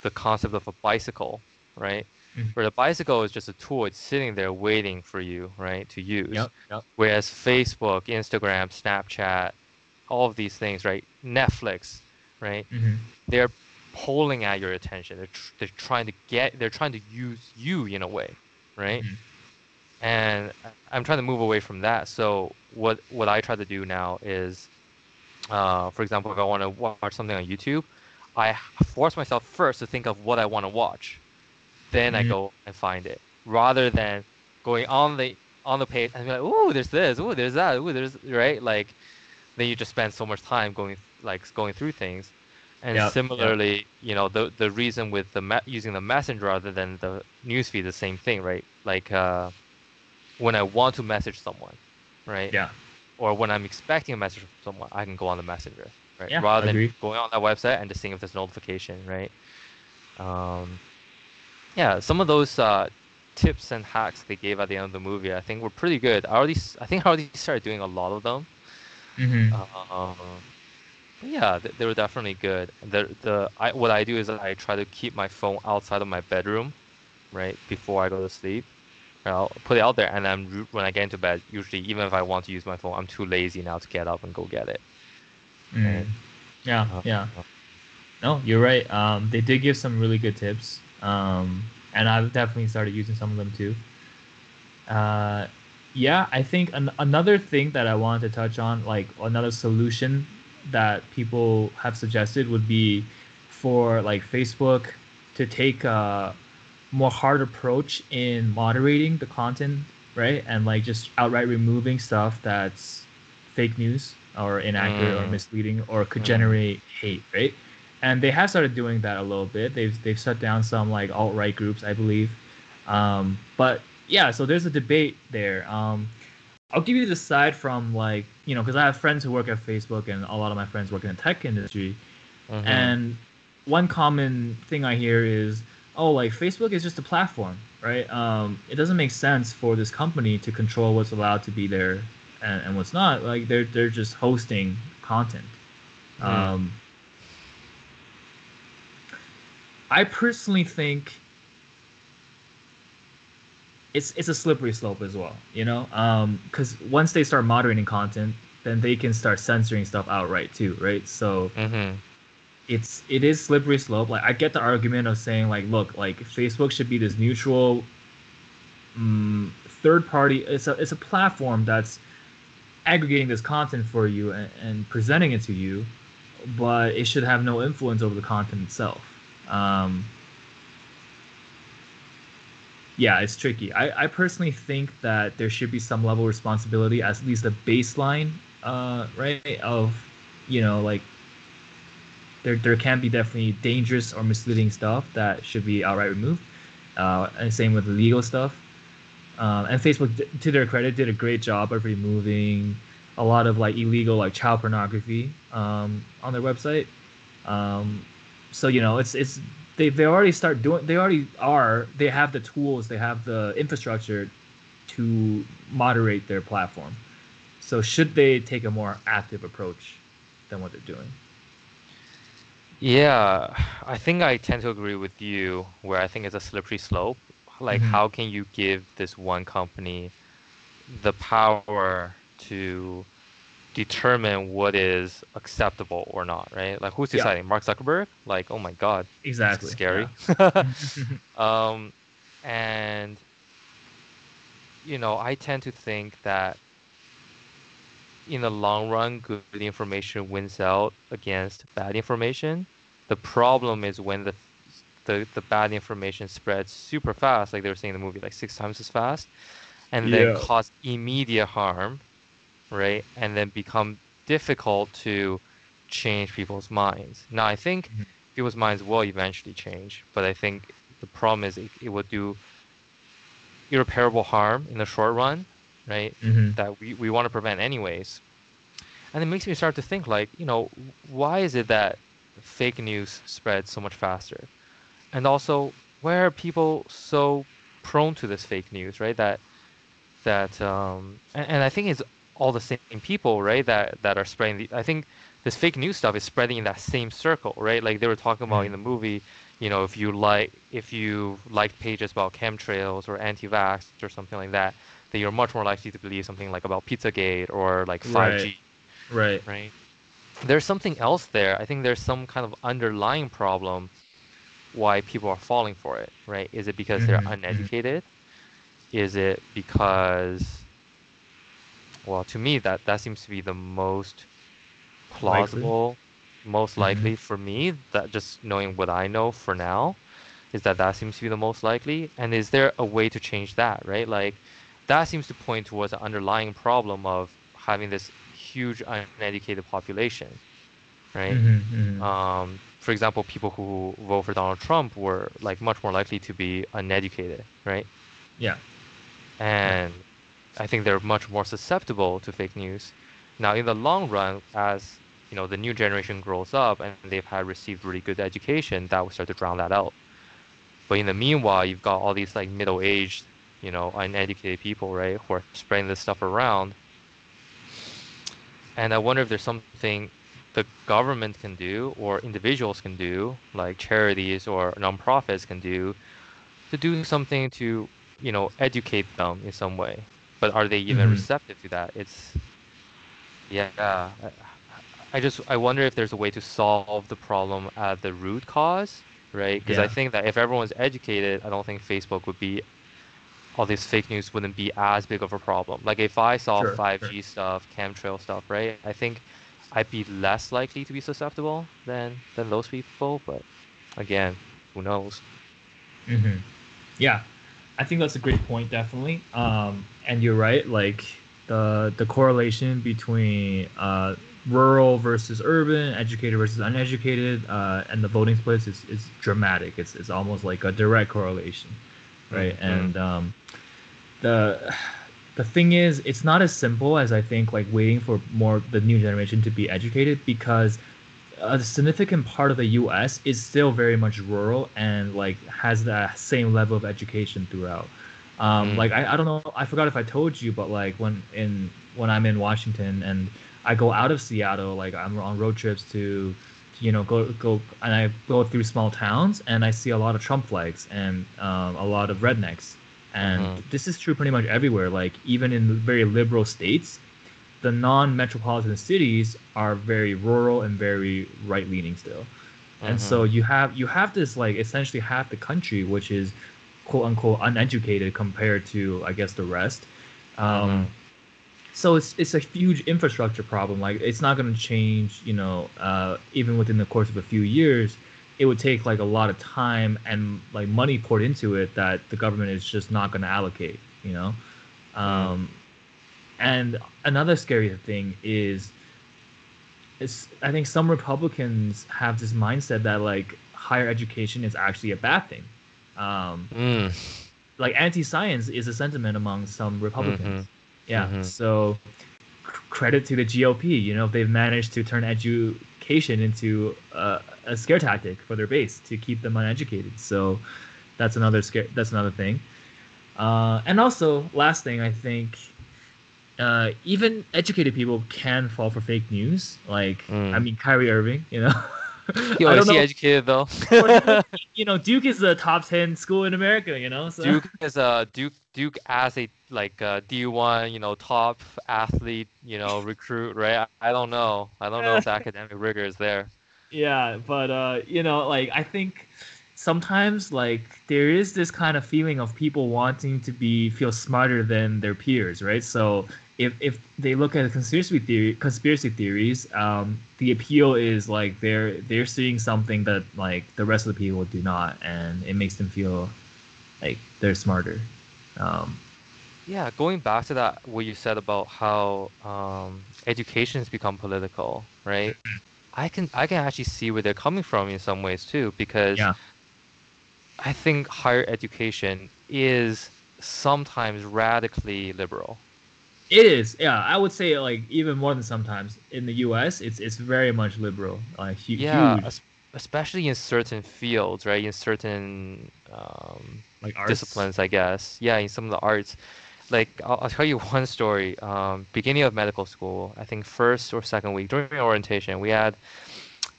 the concept of a bicycle, right? Mhm. Where the bicycle is just a tool, it's sitting there waiting for you, right, to use. Yep. Yep. Whereas Facebook, Instagram, Snapchat, all of these things, right? Netflix, right? Hmm. They're pulling at your attention. They're trying to use you in a way, right? Hmm. And I'm trying to move away from that. So what I try to do now is, for example, if I want to watch something on YouTube, I force myself first to think of what I want to watch. Then I Hmm. go and find it, rather than going on the page and be like, "Ooh, there's this. Ooh, there's that. Ooh, there's," right? Like then you just spend so much time going through things. And Yep. Yep. similarly, the reason with using the messenger rather than the newsfeed, the same thing, right? Like when I want to message someone, right? Yeah. Or when I'm expecting a message from someone, I can go on the messenger, right? Yeah. Rather than Agree. going on that website and just seeing if there's notification, right? Um, yeah, some of those tips and hacks they gave at the end of the movie, I think were pretty good. I think I already started doing a lot of them. Hmm. Uh, but yeah, they were definitely good. What I do is I try to keep my phone outside of my bedroom, right, before I go to sleep. I'll put it out there, and then when I get into bed, usually even if I want to use my phone, I'm too lazy now to get up and go get it. Mm. Right? Yeah. Uh, Yeah. uh, No, you're right. They did give some really good tips. And I've definitely started using some of them too. Uh, yeah, I think another thing that I wanted to touch on, like another solution that people have suggested, would be for like Facebook to take a more hard approach in moderating the content, right? And like just outright removing stuff that's fake news or inaccurate or mm, misleading or could mm, generate hate, right? And they have started doing that a little bit. They've shut down some like alt right groups, I believe. But yeah, so there's a debate there. I'll give you the side from like because I have friends who work at Facebook and a lot of my friends work in the tech industry, mm-hmm, and one common thing I hear is, oh, like Facebook is just a platform, right? It doesn't make sense for this company to control what's allowed to be there and what's not. Like they're just hosting content. mm, Um, I personally think it's a slippery slope as well, because once they start moderating content, then they can start censoring stuff outright too, right? So mm-hmm, it is slippery slope. Like I get the argument of saying like, look, like Facebook should be this neutral third party. It's a platform that's aggregating this content for you and presenting it to you, but it should have no influence over the content itself. Um, yeah, it's tricky. I personally think that there should be some level of responsibility, at least a baseline, right? Of, like there can be definitely dangerous or misleading stuff that should be outright removed. And same with the legal stuff. And Facebook, to their credit, did a great job of removing a lot of like illegal like child pornography on their website. Um, so it's they already start doing they have the tools, they have the infrastructure to moderate their platform. So should they take a more active approach than what they're doing? yeah, I think I tend to agree with you where I think it's a slippery slope. Like, Hmm. how can you give this one company the power to determine what is acceptable or not, right? Like, who's Yeah, deciding? Mark Zuckerberg? Like, oh my God, that's exactly. Yeah. scary. Um, and I tend to think that in the long run, good information wins out against bad information. The problem is when the bad information spreads super fast, like they were saying in the movie, like 6 times as fast, and then Yeah. cause immediate harm, right? And then become difficult to change people's minds. Now, I think people's minds will eventually change, but I think the problem is it will do irreparable harm in the short run, right? Mm-hmm. That we want to prevent anyways. And it makes me start to think like, why is it that fake news spreads so much faster? And also, why are people so prone to this fake news, right? And I think it's all the same people, right? That are spreading I think this fake news stuff is spreading in that same circle, right? Like they were talking about in the movie, if you like pages about chemtrails or anti-vax or something like that, then you're much more likely to believe something like about Pizzagate or like Right. 5G, Right. right? There's something else there. I think there's some kind of underlying problem why people are falling for it, right? Is it because they're Mm-hmm. Mm-hmm. uneducated? Is it because, well, to me, that seems to be the most Likely. plausible, most Mm-hmm. likely for me, that just knowing what I know for now, is that seems to be the most likely. And is there a way to change that, right? Like, that seems to point towards an underlying problem of having this huge uneducated population, right? Mm-hmm. Mm-hmm. For example, people who vote for Donald Trump were like much more likely to be uneducated, right? Yeah. Yeah. And I think they're much more susceptible to fake news. Now, in the long run, as the new generation grows up and they've had received really good education, that will start to drown that out. But in the meanwhile, you've got all these like middle-aged, uneducated people, right, who are spreading this stuff around. And I wonder if there's something the government can do or individuals can do, like charities or nonprofits can do, to do something to, educate them in some way. But are they even Mm-hmm. receptive to that? Yeah, I wonder if there's a way to solve the problem at the root cause, right? Because I Yeah. think that if everyone's educated, I don't think Facebook would be, all this fake news wouldn't be as big of a problem. Like if I saw Sure. Sure. 5G stuff, chemtrail stuff, right? I think I'd be less likely to be susceptible than those people, but again, who knows? Mm-hmm. Yeah. I think that's a great point, definitely. And you're right. Like the correlation between rural versus urban, educated versus uneducated, and the voting splits is dramatic. It's almost like a direct correlation, right? Hmm. And the the thing is, it's not as simple as I think. Like waiting for more the new generation to be educated because a significant part of the U.S. is still very much rural and like has the same level of education throughout. Like Mm. I don't know, I forgot if I told you, but like when I'm in Washington and I go out of Seattle, like I'm on road trips to go and I go through small towns and I see a lot of Trump flags and a lot of rednecks, and Hmm. this is true pretty much everywhere. Like even in very liberal states, the non-metropolitan cities are very rural and very right-leaning still, and so Hmm. you have this like essentially half the country which is quote unquote uneducated compared to I guess the rest. um Hmm. so it's a huge infrastructure problem. Like it's not going to change, even within the course of a few years. It would take like a lot of time and like money poured into it that the government is just not going to allocate. Mm. um and another scary thing is I think some Republicans have this mindset that like higher education is actually a bad thing. Um, Mm. like anti-science is a sentiment among some Hmm. Republicans. Yeah, Hmm. so credit to the GOP. They've managed to turn education into a scare tactic for their base to keep them uneducated. So that's another scare. That's another thing. And also, last thing, I think even educated people can fall for fake news. Like, I Mm. mean, Kyrie Irving, Yo, I don't is he know. educated though? Well, Duke is the top 10 school in America. So Duke as a like D1, top athlete, recruit, right? I don't know. I don't know if the academic rigor is there. yeah, but like I think sometimes like there is this kind of feeling of people wanting to be feel smarter than their peers, right? So if they look at conspiracy theories, the appeal is like they're seeing something that like the rest of the people do not, and it makes them feel like they're smarter. Um, Yeah, going back to that, what you said about how education has become political, right? I can actually see where they're coming from in some ways too, because yeah, I think higher education is sometimes radically liberal. it is. Yeah, I would say like even more than sometimes in the U.S. It's very much liberal, like Yeah, huge, especially in certain fields, right? In certain like arts. disciplines, I guess. Yeah, in some of the arts. Like, I'll tell you one story. Beginning of medical school, I think first or second week during orientation, we had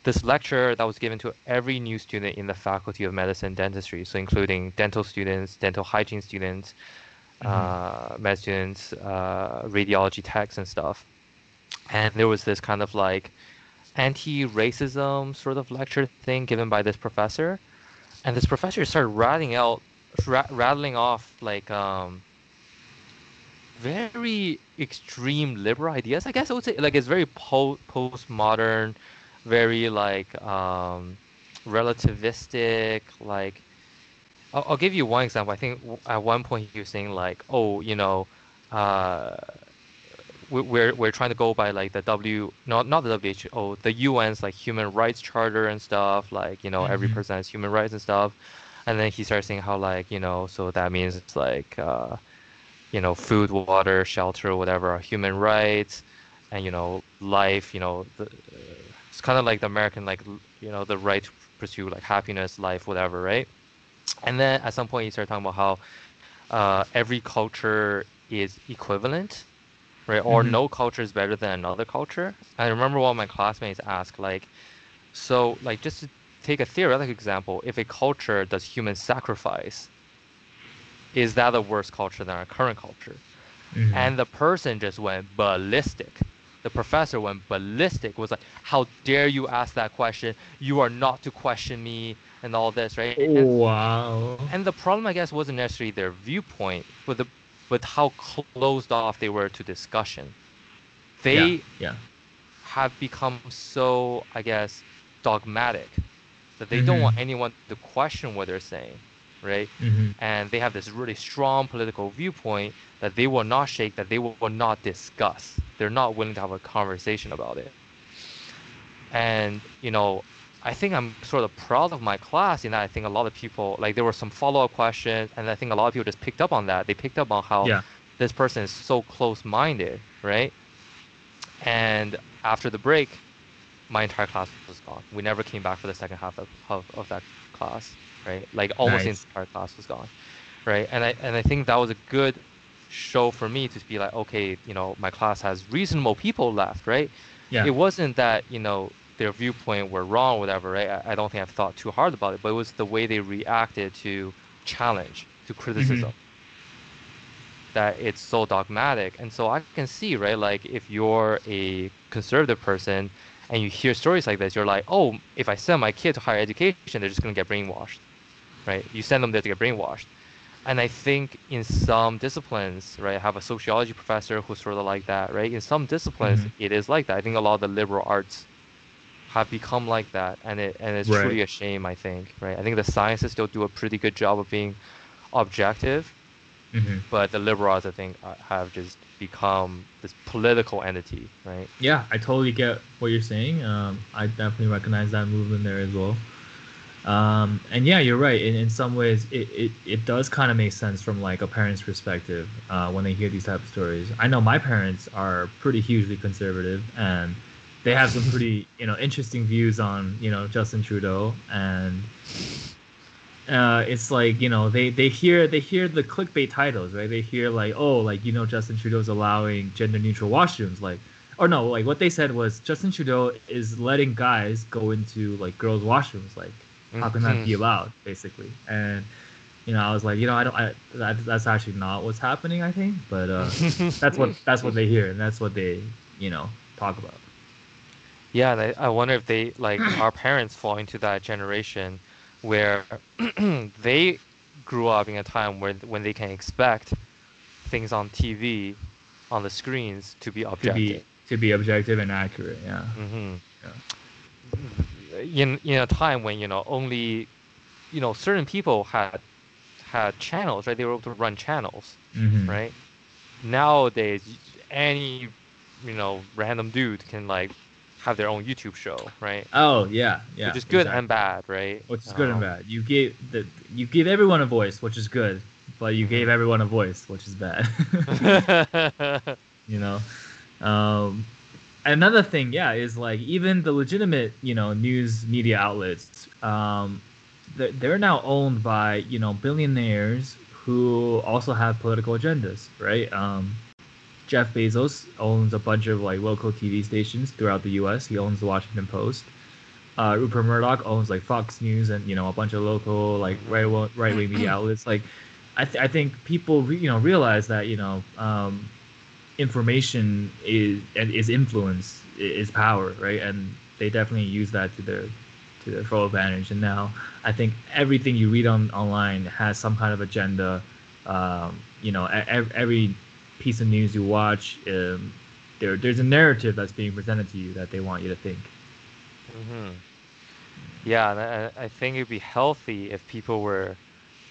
this lecture that was given to every new student in the Faculty of Medicine Dentistry, so including dental students, dental hygiene students, Hmm. med students, radiology techs and stuff. And there was this kind of like anti-racism sort of lecture thing given by this professor. And this professor started rattling off like very extreme liberal ideas. I guess I would say like it's very postmodern, very like relativistic. Like I'll give you one example. I think at one point he was saying like, oh, uh, we're trying to go by like the not the WHO, the UN's like human rights charter and stuff. Like every Hmm. person has human rights and stuff. And then he starts saying how like so that means it's like food, water, shelter, whatever are human rights, and life, it's kind of like the American, like, the right to pursue like happiness, life, whatever, right? And then at some point, you start talking about how every culture is equivalent, right? Or Hmm. no culture is better than another culture. I remember one of my classmates asked, like, so, like, just to take a theoretical example, if a culture does human sacrifice, is that a worse culture than our current culture? Hmm. And the person just went ballistic. The professor went ballistic, was like, how dare you ask that question? You are not to question me and all this, right? And Wow. and the problem, I guess, wasn't necessarily their viewpoint, but how closed off they were to discussion. Yeah. They Yeah. have become so, I guess, dogmatic that they don't Hmm. want anyone to question what they're saying, right? Hmm. And they have this really strong political viewpoint that they will not shake, that they will not discuss. They're not willing to have a conversation about it. And, I think I'm sort of proud of my class in that I think a lot of people, like, there were some follow-up questions, and I think a lot of people just picked up on that. They picked up on how Yeah. this person is so close-minded, right? And after the break, my entire class was gone. We never came back for the second half of that class, right? Like almost the Nice. entire class was gone, right? And I think that was a good show for me to be like, okay, my class has reasonable people left, right? Yeah. It wasn't that, their viewpoint were wrong or whatever, right? I don't think I've thought too hard about it, but it was the way they reacted to challenge, to Hmm. criticism, that it's so dogmatic. And so I can see, right, like if you're a conservative person and you hear stories like this, you're like, oh, if I send my kid to higher education, they're just going to get brainwashed, right? You send them there to get brainwashed. And I think in some disciplines, right, I have a sociology professor who's sort of like that, right? In some disciplines, Hmm. it is like that. I think a lot of the liberal arts have become like that, and it's Right. truly a shame, I think, right? I think the sciences still do a pretty good job of being objective, Hmm. but the liberals, I think, have just become this political entity, right? Yeah, I totally get what you're saying. I definitely recognize that movement there as well. And yeah, you're right. In some ways, it does kind of make sense from like a parent's perspective when they hear these type of stories. I know my parents are pretty hugely conservative, and they have some pretty interesting views on Justin Trudeau, and it's like they hear the clickbait titles, right? They hear like, oh, like Justin Trudeau's allowing gender neutral washrooms, like, or no, like what they said was Justin Trudeau is letting guys go into like girls washrooms, like how can that Hmm. be allowed, basically? And I was like, I don't, that's actually not what's happening, I think, but that's what they hear, and that's what they talk about. Yeah, and I wonder if they like our parents fall into that generation where they grew up in a time where when they can expect things on TV, on the screens to be to objective. be objective and accurate. Yeah. Hmm. Yeah. In a time when only certain people had channels, right? They were able to run channels, Hmm. right? Nowadays, any random dude can like have their own YouTube show, right? Oh yeah, Which yeah, is good and exactly. bad, right? Which is good and bad. You gave everyone a voice, which is good, but you gave Mhm. everyone a voice, which is bad. you know. Um, Another thing, yeah, is like even the legitimate, news media outlets, they're now owned by, billionaires who also have political agendas, right? Jeff Bezos owns a bunch of like local TV stations throughout the U.S. He owns the Washington Post. Rupert Murdoch owns like Fox News and a bunch of local like Mhm. right wing media outlets. Like, I think people realize that information is influence, is power, right? And they definitely use that to their full advantage. And now I think everything you read online has some kind of agenda. Every piece of news you watch, there's a narrative that's being presented to you that they want you to think. Mhm. Yeah, and I think it'd be healthy if people were.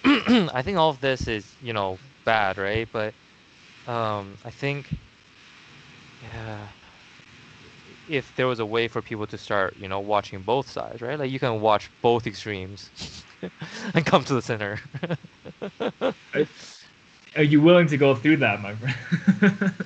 I think all of this is, bad, right? But I think, yeah, if there was a way for people to start, watching both sides, right? Like you can watch both extremes and come to the center. Are, are you willing to go through that, my friend?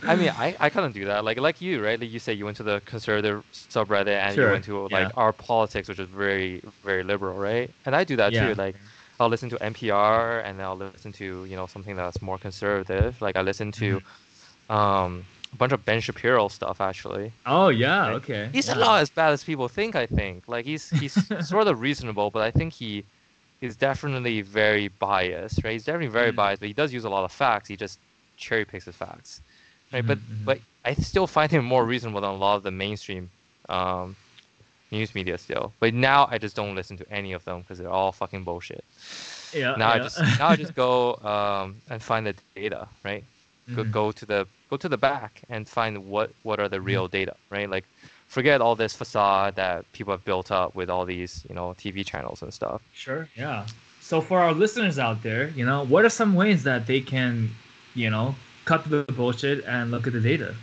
I mean, I couldn't do that. Like you, right? Like you say, you went to the conservative subreddit and you Sure. went to like Yeah. our politics, which is very, very liberal, right? And I do that too. Yeah. Like I'll listen to NPR and then I'll listen to, something that's more conservative. Like I listen to Mhm. a bunch of Ben Shapiro stuff actually. Oh yeah. Right? Okay. He's Yeah. not as bad as people think, I think. Like he's sort of reasonable, but I think he's definitely very biased, right? He's definitely very Mm, biased, but he does use a lot of facts. He just cherry picks his facts, right? mhm, mhm. But I still find him more reasonable than a lot of the mainstream um, news media still. But now I just don't listen to any of them because they're all fucking bullshit. Yeah. Now I just Yeah. go and find the data, right? Go Mhm, go to the go to the back and find what are the mhm. real data, right? Like forget all this facade that people have built up with all these, TV channels and stuff. Sure. Yeah. So for our listeners out there, what are some ways that they can, you know, cut through the bullshit and look at the data?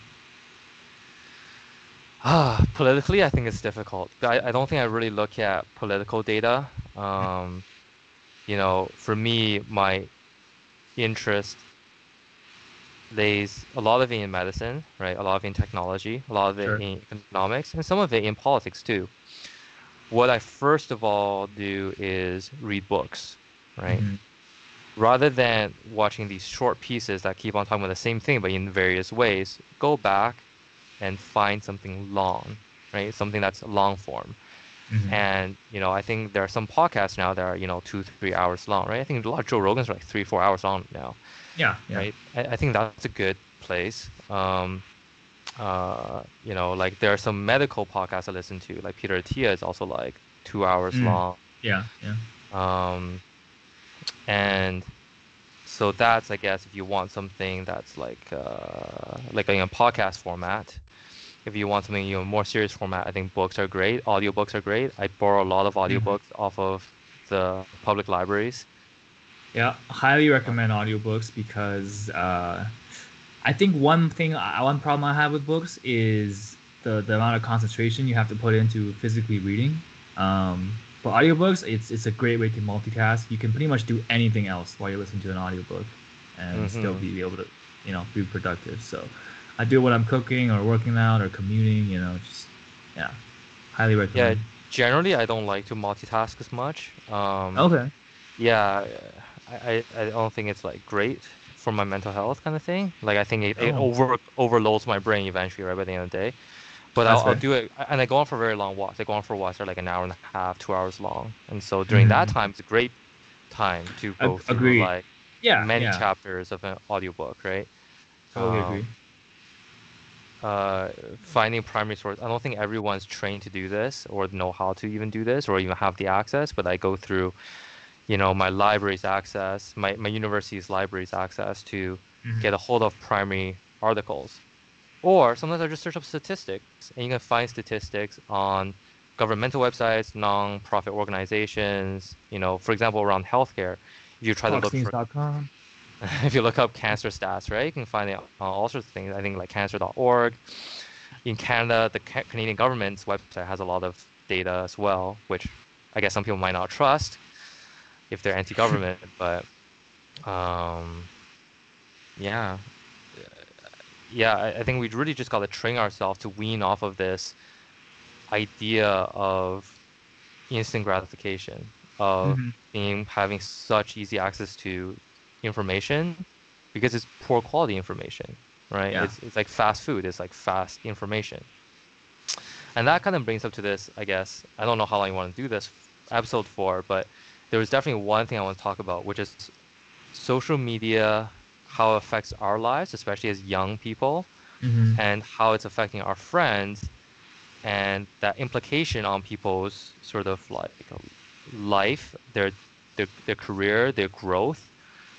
Politically, I think it's difficult. But I don't think I really look at political data. Um, for me, my interest lays a lot of it in medicine, right? A lot of it in technology, a lot of it Sure. in economics, and some of it in politics too. What I first of all do is read books, right? Hmm. Rather than watching these short pieces that keep on talking about the same thing but in various ways, go back and find something long, right? Something that's long form. Hmm. And, I think there are some podcasts now that are, 2, 3 hours long, right? I think a lot of Joe Rogan's are like 3, 4 hours long now, Yeah. Yeah. right? I think that's a good place. Like there are some medical podcasts I listen to, like Peter Attia is also like 2 hours Mm. long. Yeah. Yeah. Um, and so that's, I guess, if you want something that's like in a podcast format. If you want something, more serious format, I think books are great. Audiobooks are great. I borrow a lot of Hmm. audiobooks off of the public libraries. Yeah. Highly Uh, recommend audiobooks because I think one problem I have with books is the amount of concentration you have to put into physically reading. But audiobooks, it's a great way to multitask. You can pretty much do anything else while you listen to an audiobook, and still mm-hmm. be able to, be productive. So, I do it when I'm cooking or working out or commuting. Just yeah, highly Yeah, recommend. generally I don't like to multitask as much. Okay. Yeah, I don't think it's like great for my mental health kind of thing. Like I think it Oh, overloads my brain eventually, right by the end of the day. But that's I'll fair. do it, and I go on for very long walks. I go on for walks that are like an hour and a half, 2 hours long. And so during that Hmm. time, it's a great time to go through Agreed. like Yeah, many yeah, chapters of an audiobook, right? totally Um, agree. uh, finding primary source. I don't think everyone's trained to do this or know how to even do this or even have the access, but I go through, my library's access, my university's library's access to Hmm. get a hold of primary articles. Or sometimes I just search up statistics, and you can find statistics on governmental websites, non-profit organizations, for example, around healthcare. If you try to look for, Foxnews.com. if you look up cancer stats, right, you can find it on all sorts of things. I think like cancer.org. In Canada, the Canadian government's website has a lot of data as well, which I guess some people might not trust if they're anti-government, but um, yeah, yeah, I think we really just got to train ourselves to wean off of this idea of instant gratification, of Hmm. having such easy access to information because it's poor quality information, right? Yeah. It's like fast food, it's like fast information. And that kind of brings up to this, I guess. I don't know how long you want to do this episode for, but there was definitely one thing I want to talk about, which is social media, how it affects our lives, especially as young people, Hmm. and how it's affecting our friends and that implication on people's sort of like life, their career, their growth,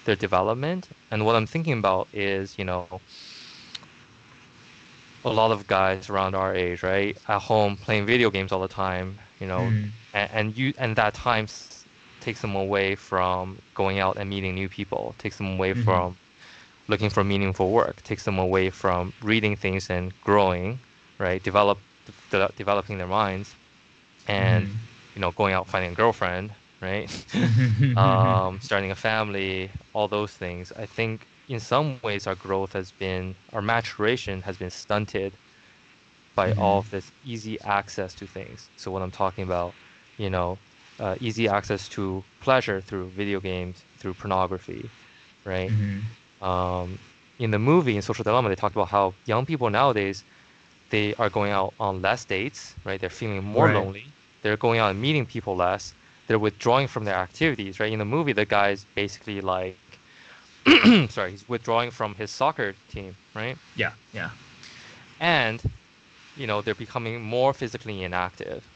their development. And what I'm thinking about is, a lot of guys around our age, right, at home playing video games all the time, Hmm. and that time takes them away from going out and meeting new people, takes them away Hmm. from looking for meaningful work, takes them away from reading things and growing, right, developing their minds, and Hmm. going out finding a girlfriend, right, starting a family, all those things. I think in some ways our maturation has been stunted by all Hmm. of this easy access to things. So what I'm talking about, you know, easy access to pleasure through video games, through pornography, right? Hmm. Um, in the movie, in Social Dilemma, they talked about how young people nowadays, they are going out on less dates, right? They're feeling more Right. lonely. They're going out and meeting people less. They're withdrawing from their activities, right? In the movie, the guy's basically like, sorry, he's withdrawing from his soccer team, right? Yeah. Yeah. And, they're becoming more physically inactive.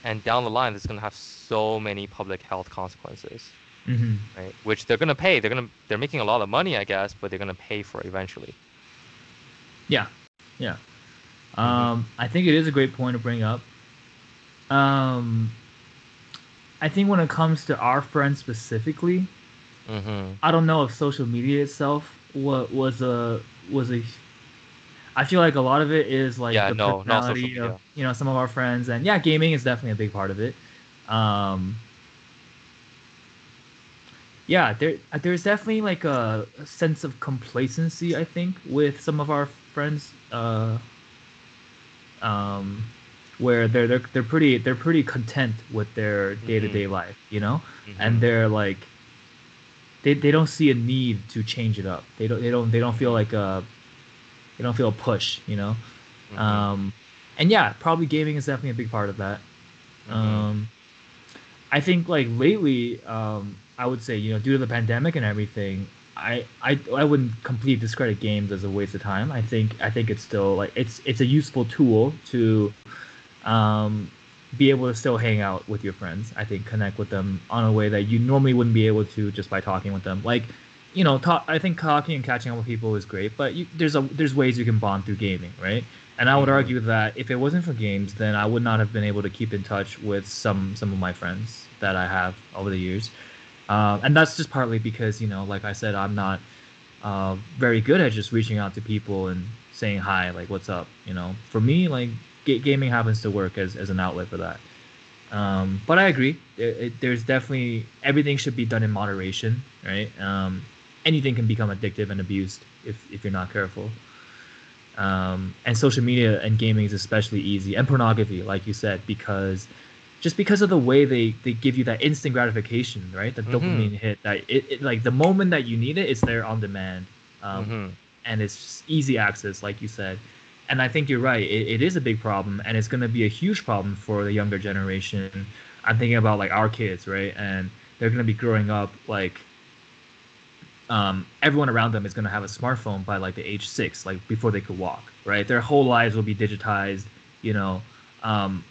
And down the line, this is going to have so many public health consequences, Hmm. right? Which they're going to pay. They're making a lot of money, I guess, but they're going to pay for it eventually. Yeah. Yeah. Hmm. I think it is a great point to bring up. Um, I think when it comes to our friends specifically, Hmm. I don't know if social media itself was a. I feel like a lot of it is like Yeah, the no, not social personality of media. some of our friends, and yeah, gaming is definitely a big part of it. Um, yeah, there's definitely like a sense of complacency, I think, with some of our friends. Um, where they're pretty content with their day-to-day Hmm. life, and Hmm. they're like they don't see a need to change it up. They don't feel Hmm. like they don't feel a push, Hmm. um and yeah, probably gaming is definitely a big part of that. Hmm. um I think like lately, I would say, due to the pandemic and everything, I wouldn't completely discredit games as a waste of time. I think it's still like it's a useful tool to um, be able to still hang out with your friends. I think connect with them on a way that you normally wouldn't be able to just by talking with them. Like, talk. I think talking and catching up with people is great, but there's ways you can bond through gaming, right? And I would Hmm. argue that if it wasn't for games, then I would not have been able to keep in touch with some of my friends that I have over the years. And that's just partly because, like I said, I'm not very good at just reaching out to people and saying hi, like what's up. For me, like gaming happens to work as an outlet for that. But I agree. There's definitely everything should be done in moderation, right? Anything can become addictive and abused if you're not careful. And social media and gaming is especially easy, and pornography, like you said, because of the way they give you that instant gratification, right? The Hmm. dopamine hit that it like the moment that you need it, it's there on demand, um, Hmm. and it's just easy access, like you said. And I think you're right. It is a big problem, and it's going to be a huge problem for the younger generation. I'm thinking about like our kids, right? And they're going to be growing up like everyone around them is going to have a smartphone by like the age 6, like before they could walk, right? Their whole lives will be digitized. You know, um,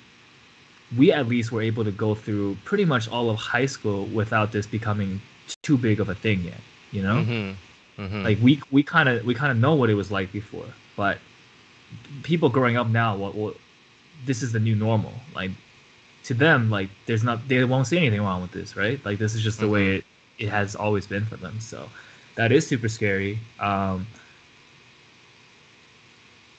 we at least were able to go through pretty much all of high school without this becoming too big of a thing yet. You know, Mm-hmm. Mm-hmm. like we kind of know what it was like before, but people growing up now, what this is the new normal. Like to them, like they won't see anything wrong with this, right? Like this is just the Mm-hmm. way it has always been for them. So that is super scary.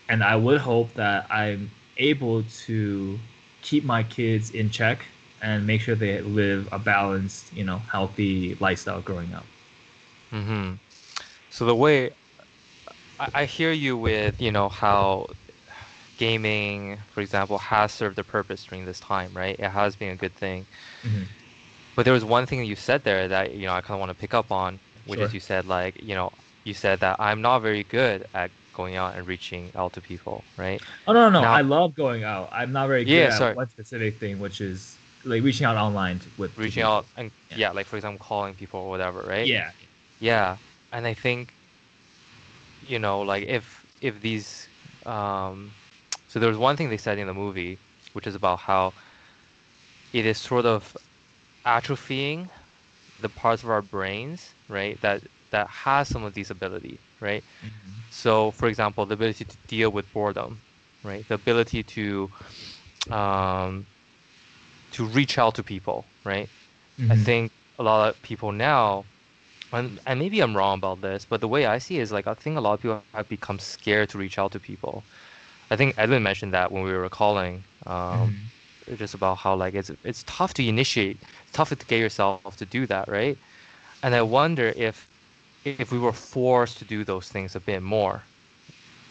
And I would hope that I'm able to keep my kids in check and make sure they live a balanced, healthy lifestyle growing up. Mm-hmm. So the way I hear you with, how gaming, for example, has served a purpose during this time, right? It has been a good thing. Hmm. But there was one thing that you said there that, I kind of want to pick up on, which is Sure. you said like, you said that I'm not very good at going out and reaching out to people, right? Oh no, no, no. I Now, love going out. I'm not very good yeah, at sorry, one specific thing, which is like reaching out online with to reaching people. out and Yeah. yeah, like for example, calling people or whatever, right? Yeah. Yeah. And I think, like if these so there was one thing they said in the movie, which is about how it is sort of atrophying the parts of our brains, right, that has some of these ability, right? Hmm. So, for example, the ability to deal with boredom, right? The ability um, to reach out to people, right? I Hmm. think a lot of people now, and maybe I'm wrong about this, but the way I see it is like I think a lot of people have become scared to reach out to people. I think Edwin mentioned that when we were calling, Hmm. just about how like it's tough to initiate, it's tough to get yourself to do that, right? And I wonder if we were forced to do those things a bit more,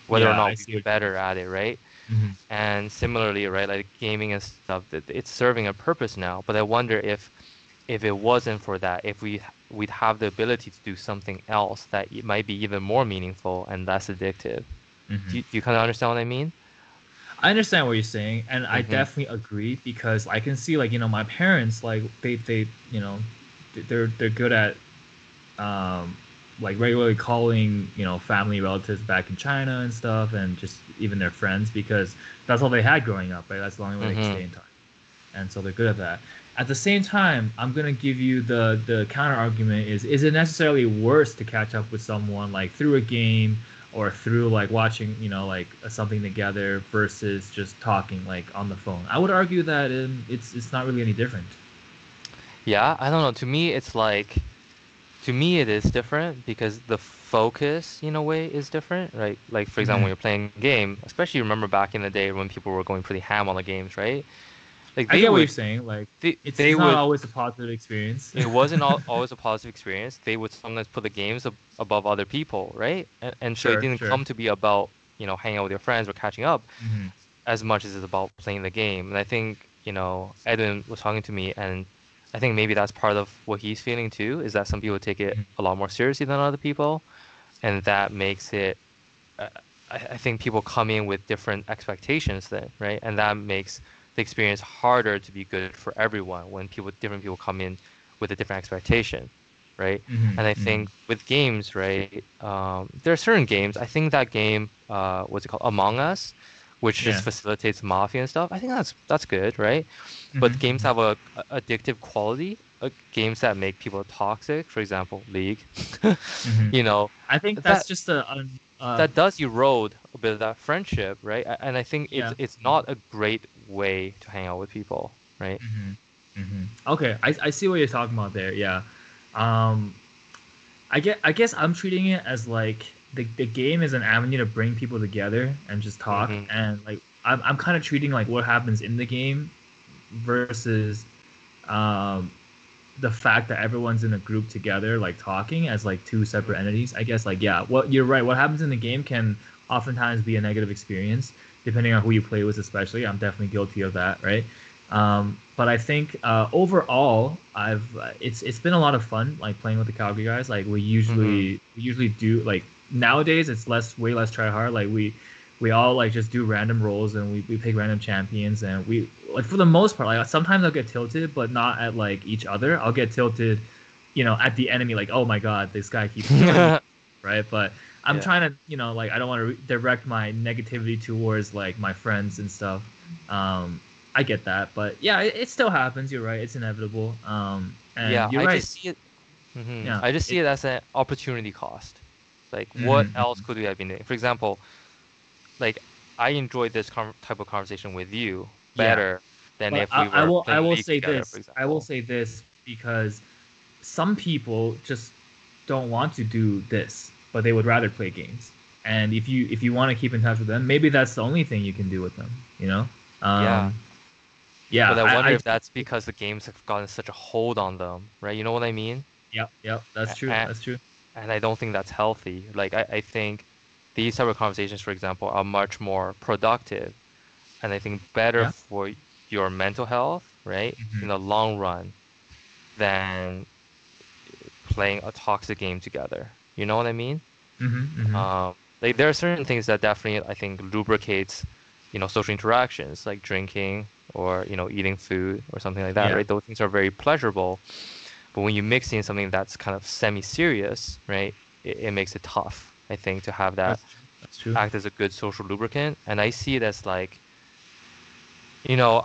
whether or Yeah, I not we'd see be what you mean. better at it, right? Hmm. And similarly, right, like gaming and stuff, that it's serving a purpose now. But I wonder if it wasn't for that, if we'd have the ability to do something else that it might be even more meaningful and less addictive. Hmm. Do you kind of understand what I mean? I understand what you're saying, and I Mm-hmm. definitely agree because I can see like my parents like they they're good at um like regularly calling family relatives back in China and stuff, and just even their friends because that's all they had growing up, right? That's the only way they could Mm-hmm. stay in touch, and so they're good at that. At the same time, I'm gonna give you the counter argument: is it necessarily worse to catch up with someone like through a game or through like watching like something together versus just talking like on the phone? I would argue that it's not really any different. Yeah, I don't know. To me it is different because the focus in a way is different, right? Like for example, when Hmm. you're playing a game, especially remember back in the day when people were going pretty ham on the games, right? Like I they get what you're would saying. Like they it's not would always a positive experience. it wasn't always a positive experience. They would sometimes put the games above other people, right? And so it Sure, didn't sure. come to be about, hanging out with your friends or catching up Hmm. as much as it's about playing the game. And I think, Edwin was talking to me, and I think maybe that's part of what he's feeling too, is that some people take it a lot more seriously than other people, and that makes it. Uh, I think people come in with different expectations then, right? And that makes the experience harder to be good for everyone when different people come in with a different expectation, right? Hmm. And I Hmm. think with games, right, there are certain games. I think that game, what's it called, Among Us, which just Yeah. facilitates mafia and stuff. I think that's good, right? Hmm. But games have a addictive quality. Games that make people toxic, for example, League, Hmm. you know, I think that's that just a that does erode a bit of that friendship, right? And I think it's yeah. it's not a great way to hang out with people, right? Hmm. Hmm. Okay, I see what you're talking about there. Yeah. Um, I guess I'm treating it as like the game is an avenue to bring people together and just talk, Mm-hmm. and like I'm kind of treating like what happens in the game versus um the fact that everyone's in a group together like talking as like two separate entities. I guess like yeah, what you're right, what happens in the game can oftentimes be a negative experience depending on who you play with, especially. I'm definitely guilty of that, right? But I think overall I've it's been a lot of fun like playing with the Calgary guys. Like Mm-hmm. we usually do like nowadays it's way less try hard. Like we all like just do random roles and we pick random champions, and we like for the most part like sometimes I'll get tilted but not at like each other. I'll get tilted at the enemy, like, oh my god, this guy keeps killing me, right? But I'm Yeah. trying to, like, I don't want to direct my negativity towards like my friends and stuff. I get that, but yeah, it still happens. You're right, it's inevitable. Yeah, And you're I right. just see it. Yeah, I just see it as an opportunity cost. Like, what mhm, else mhm. could we have been doing? For example, like I enjoyed this type of conversation with you Yeah. better than But if we I were will I playing will League say together, for this. I will example. say this because some people just don't want to do this, but they would rather play games. And if you want to keep in touch with them, maybe that's the only thing you can do with them. You know? Yeah, Um, yeah. but I wonder I if that's because the games have gotten such a hold on them, right? You know what I mean? Yep. Yep. That's true. And, That's true. and I don't think that's healthy. Like, I think these type of conversations, for example, are much more productive and I think better Yeah. for your mental health, right? In Hmm. the long run than playing a toxic game together. You know what I mean? Hmm. Hmm. Like there are certain things that definitely I think lubricates, social interactions like drinking or eating food or something like that, Yeah. right? Those things are very pleasurable. But when you mix in something that's kind of semi-serious, right, it makes it tough, I think, to have that That's true. That's true. act as a good social lubricant. And I see it as like, you know,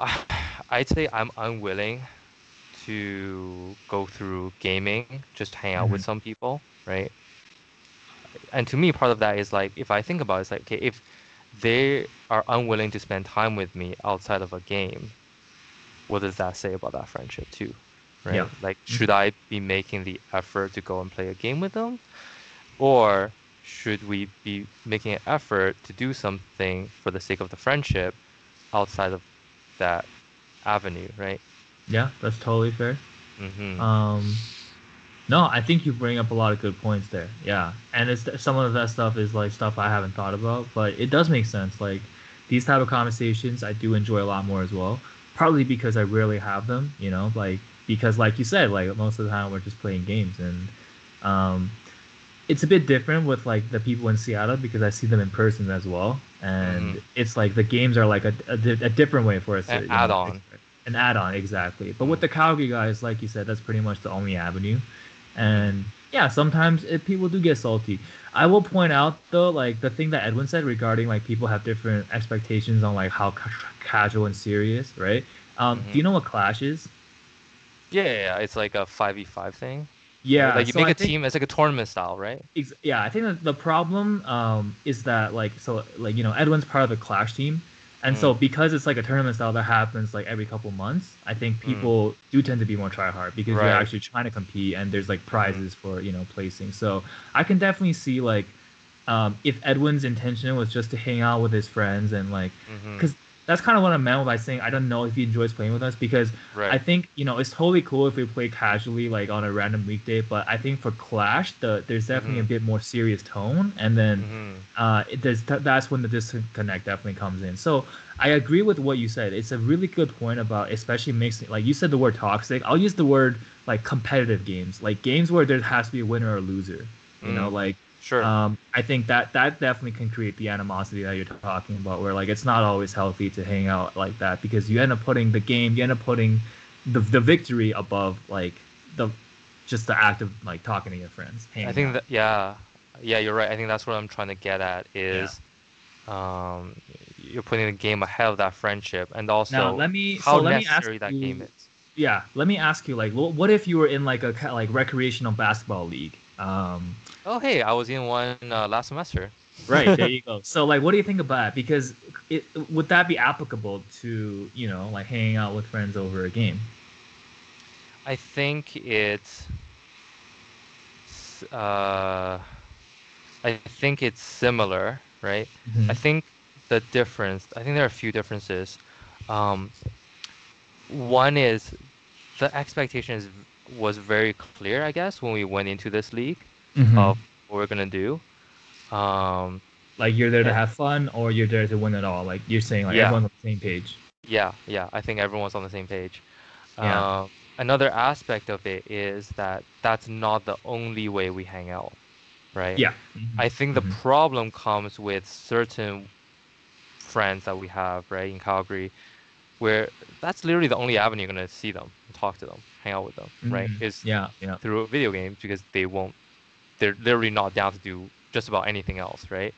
I'd say I'm unwilling to go through gaming, just hang out with Hmm. some people, right? And to me, part of that is like, if I think about it, it's like, okay, if they are unwilling to spend time with me outside of a game, what does that say about that friendship too, Yeah. right? Like, Hmm. should I be making the effort to go and play a game with them? Or should we be making an effort to do something for the sake of the friendship outside of that avenue, right? Yeah. That's totally fair. Mm-hmm. Um, No, I think you bring up a lot of good points there. Yeah, and it's some of that stuff is like stuff I haven't thought about, but it does make sense. Like these type of conversations, I do enjoy a lot more as well. Partly because I rarely have them, like because like you said, like most of the time we're just playing games, and um, it's a bit different with like the people in Seattle because I see them in person as well, Mm-hmm. and it's like the games are like a different way for us An to add-on. express an add-on exactly. But with Mm-hmm. the Calgary guys, like you said, that's pretty much the only avenue, Mm-hmm. and yeah, sometimes people do get salty. I will point out though, like the thing that Edwin said regarding like people have different expectations on like how casual and serious, right? Do Mm-hmm. you know what Clash is? Yeah, it's like a 5v5 thing, right? Yeah, Like you so make I a think team, it's like a tournament style, right? Yeah, I think that the problem is that like Edwin's part of the Clash team, and so Mm, because it's like a tournament style that happens like every couple months, I think mm, people do tend to be more try hard because you're right. actually trying to compete and there's like Mm-hmm. prizes for placing. So I can definitely see like if Edwin's intention was just to hang out with his friends and like, Mm-hmm. because that's kind of what I meant by saying I don't know if he enjoys playing with us because I Right. think it's totally cool if we play casually like on a random weekday, but I think for Clash there's definitely a Mm-hmm. bit more serious tone, and then Mm-hmm. that's when the disconnect definitely comes in. So I agree with what you said. It's a really good point about especially mixing, like you said the word toxic. I'll use the word like competitive games, like games where there has to be a winner or loser. Mm. Like Sure. I think that definitely can create the animosity that you're talking about, where like it's not always healthy to hang out like that because you end up putting the game, you end up putting the victory above like the just the act of like talking to your friends, I hanging think out. that yeah. Yeah, you're right. I think that's what I'm trying to get at Yeah. is um you're putting the game ahead of that friendship and Now also how let me ask necessary that game you, is. yeah, let me ask you like, what if you were in like a like recreational basketball league? Oh, hey, I was in one last semester. Right, there you go. So like what do you think about it? Because it would that be applicable to, like hanging out with friends over a game? I think uh it's similar, right? I Hmm. think I think there are a few differences. Um, One is the expectation was very clear, I guess, when we went into this league Hmm. of what we're gonna do. Um, Like you're there to and have fun or you're there to win it all. Like you're saying like yeah, everyone's on the same page. yeah, I think everyone's on the same page. Yeah. Another aspect of it is that that's not the only way we hang out, right? Yeah. Hmm. I think the Hmm. problem comes with certain friends that we have, right, in Calgary, where that's literally the only avenue you're gonna see them, talk to them, hang out with them, right? Is Yeah, yeah. through video games because they're literally not down to do just about anything else, right?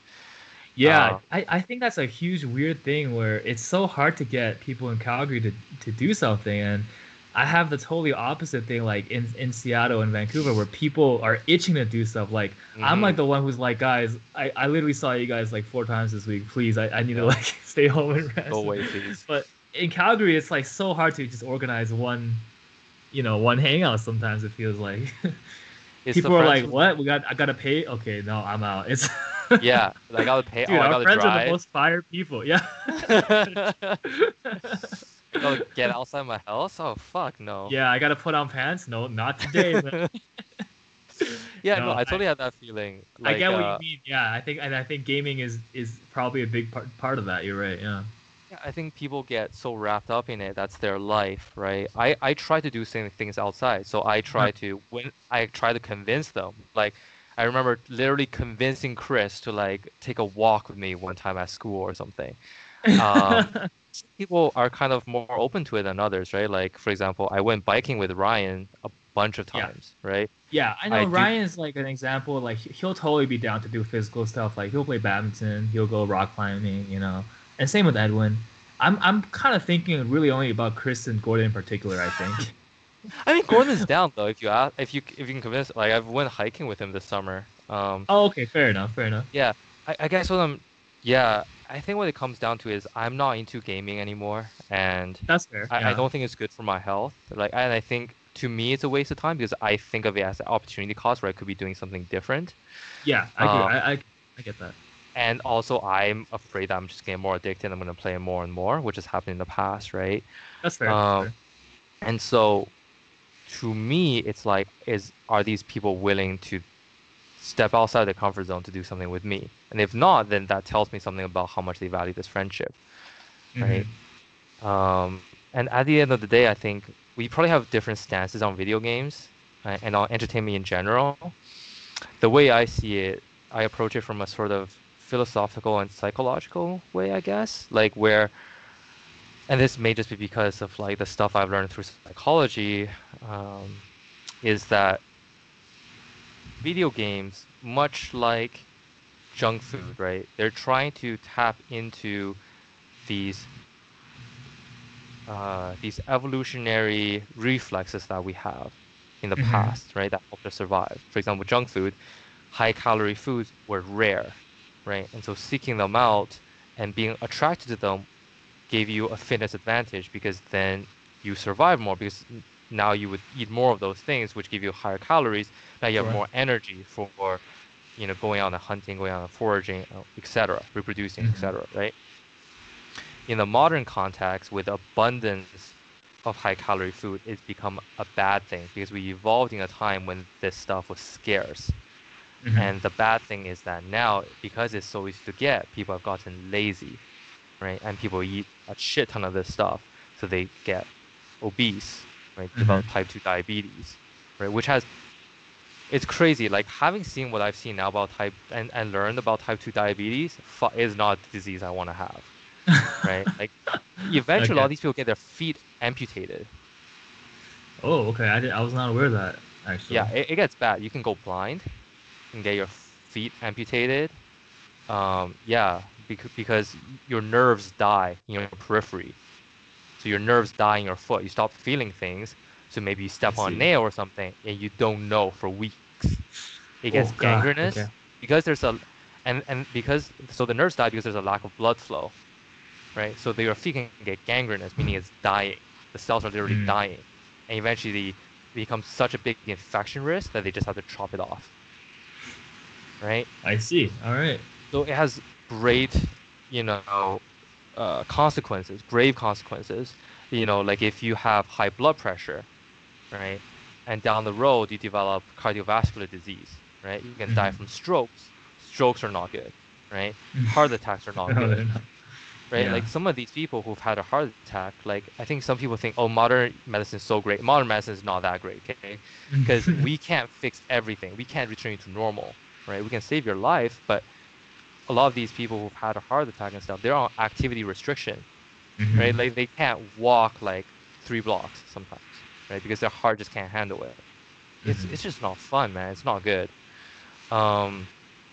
Yeah, Uh, I think that's a huge weird thing where it's so hard to get people in Calgary to do something. And I have the totally opposite thing like in Seattle and Vancouver where people are itching to do stuff. Like I'm like hmm the one who's like, guys, I literally saw you guys like 4 times this week. Please, I need to Yeah. like stay home and Go rest. away, please. But in Calgary, it's like so hard to just organize one hangout sometimes it feels like. It's the People are friends like, who, "What? I gotta pay? Okay, no, I'm out." It's yeah, I gotta pay. Oh, dude, I our gotta friends are the drive. most fire people. Yeah. I gotta get outside my house. Oh, fuck, no. Yeah, I gotta put on pants. No, not today, man. Yeah, no, No, I totally had that feeling. I Like, get what you mean. Yeah, I think gaming is probably a big part of that. You're right. Yeah. yeah, I think people get so wrapped up in it. That's their life, right? I try to do same things outside. So I try to convince them. Like, I remember literally convincing Chris to like take a walk with me one time at school or something. Um, some people are kind of more open to it than others, right? Like, for example, I went biking with Ryan a bunch of Yeah. times, right? Yeah, I I know do, Ryan is like an example. Like he'll totally be down to do physical stuff. Like he'll play badminton, he'll go rock climbing. And same with Edwin. I'm kind of thinking really only about Chris and Gordon in particular. I think. I mean, Gordon's down though. If you ask, if you can convince, like, I've went hiking with him this summer. Oh, okay, fair enough, fair enough. Yeah, I guess yeah, I think what it comes down to is I'm not into gaming anymore, and That's fair. I Yeah, don't think it's good for my health. Like, and I think to me it's a waste of time because I think of it as an opportunity cost where I could be doing something different. yeah, I agree. Um, I get that. and also I'm afraid that I'm just getting more addicted. I'm gonna play it more and more, which has happened in the past, right? That's fair. That's Um, fair. and so to me, it's like, are these people willing to step outside their comfort zone to do something with me? And if not, then that tells me something about how much they value this friendship, right? Hmm. And at the end of the day, I think we probably have different stances on video games and on entertainment in general. The way I see it, I approach it from a sort of philosophical and psychological way, I guess. Like where, and this may just be because of like the stuff I've learned through psychology, um, is that video games, much like junk food, right? They're trying to tap into these these evolutionary reflexes that we have in the Hmm. past, right? That helped us survive. For example, junk food, high calorie foods were rare, right? And so seeking them out and being attracted to them gave you a fitness advantage because then you survive more because now you would eat more of those things, which give you higher calories. Now you have Sure. more energy for going out and hunting, going out and foraging, etc., reproducing, Hmm. etc., right? In the modern context, with abundance of high calorie food, it's become a bad thing because we evolved in a time when this stuff was scarce. Hmm. And the bad thing is that now, because it's so easy to get, people have gotten lazy, right? And people eat a shit ton of this stuff, so they get obese, right? Hmm. Develop type 2 diabetes, right? It's crazy. Like having seen what I've seen now about and learned about type 2 diabetes is not the disease I want to have, right? Like eventually, a lot Okay. of these people get their feet amputated. Oh, okay. I was not aware of that actually. Yeah, it gets bad. You can go blind and get your feet amputated. Yeah, because your nerves die in your periphery. So your nerves die in your foot. You stop feeling things. So maybe you I step on a see. nail or something and you don't know for weeks. It gets Oh God. Okay. gangrenous because there's a and because so the nerves die because there's a lack of blood flow, right? So your feet can get gangrenous, meaning it's dying. The cells are literally Mm, dying, and eventually it becomes such a big infection risk that they just have to chop it off, right? I see. All right. So it has great, you know, consequences, grave consequences. Like if you have high blood pressure, right, and down the road you develop cardiovascular disease, right? You can die Hmm. from strokes. Strokes are not good, right? Heart attacks are not No, good, they're not. right? Yeah. Like some of these people who've had a heart attack, like I think some people think, oh, modern medicine is so great. Modern medicine is not that great, okay? Because we can't fix everything. We can't return you to normal, right? We can save your life, but a lot of these people who've had a heart attack and stuff, they're on activity restriction, right? Mm-hmm. Like they can't walk like 3 blocks sometimes, right? Because their heart just can't handle it. It's Mm-hmm. just not fun, man. It's not good. Um,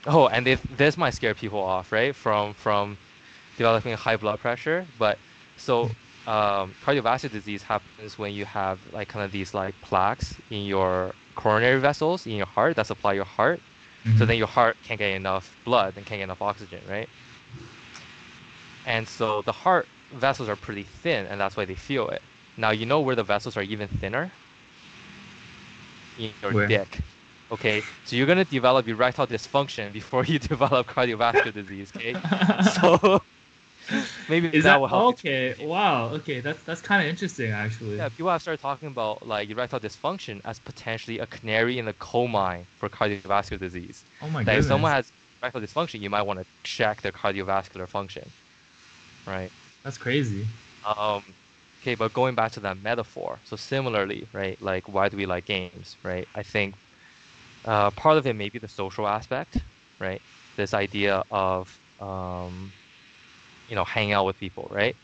oh, and this might scare people off, right? From developing high blood pressure. But so cardiovascular disease happens when you have like kind of these like plaques in your coronary vessels in your heart that supply your heart. So Mm-hmm. then your heart can't get enough blood and can't get enough oxygen, right? And so the heart vessels are pretty thin, and that's why they feel it. Now, you know where the vessels are even thinner? In your Where? dick. Okay, so you're gonna develop erectile dysfunction before you develop cardiovascular disease. Okay, so maybe Is that that will help you treat okay? it. Wow. Okay, that's kind of interesting actually. Yeah, people have started talking about like erectile dysfunction as potentially a canary in the coal mine for cardiovascular disease. Oh my That if someone goodness, has erectile dysfunction, you might want to check their cardiovascular function, right? that's crazy. Um, okay, but going back to that metaphor, so similarly, right? Like, why do we like games, right? I think part of it may be the social aspect, right? This idea of hanging out with people, right?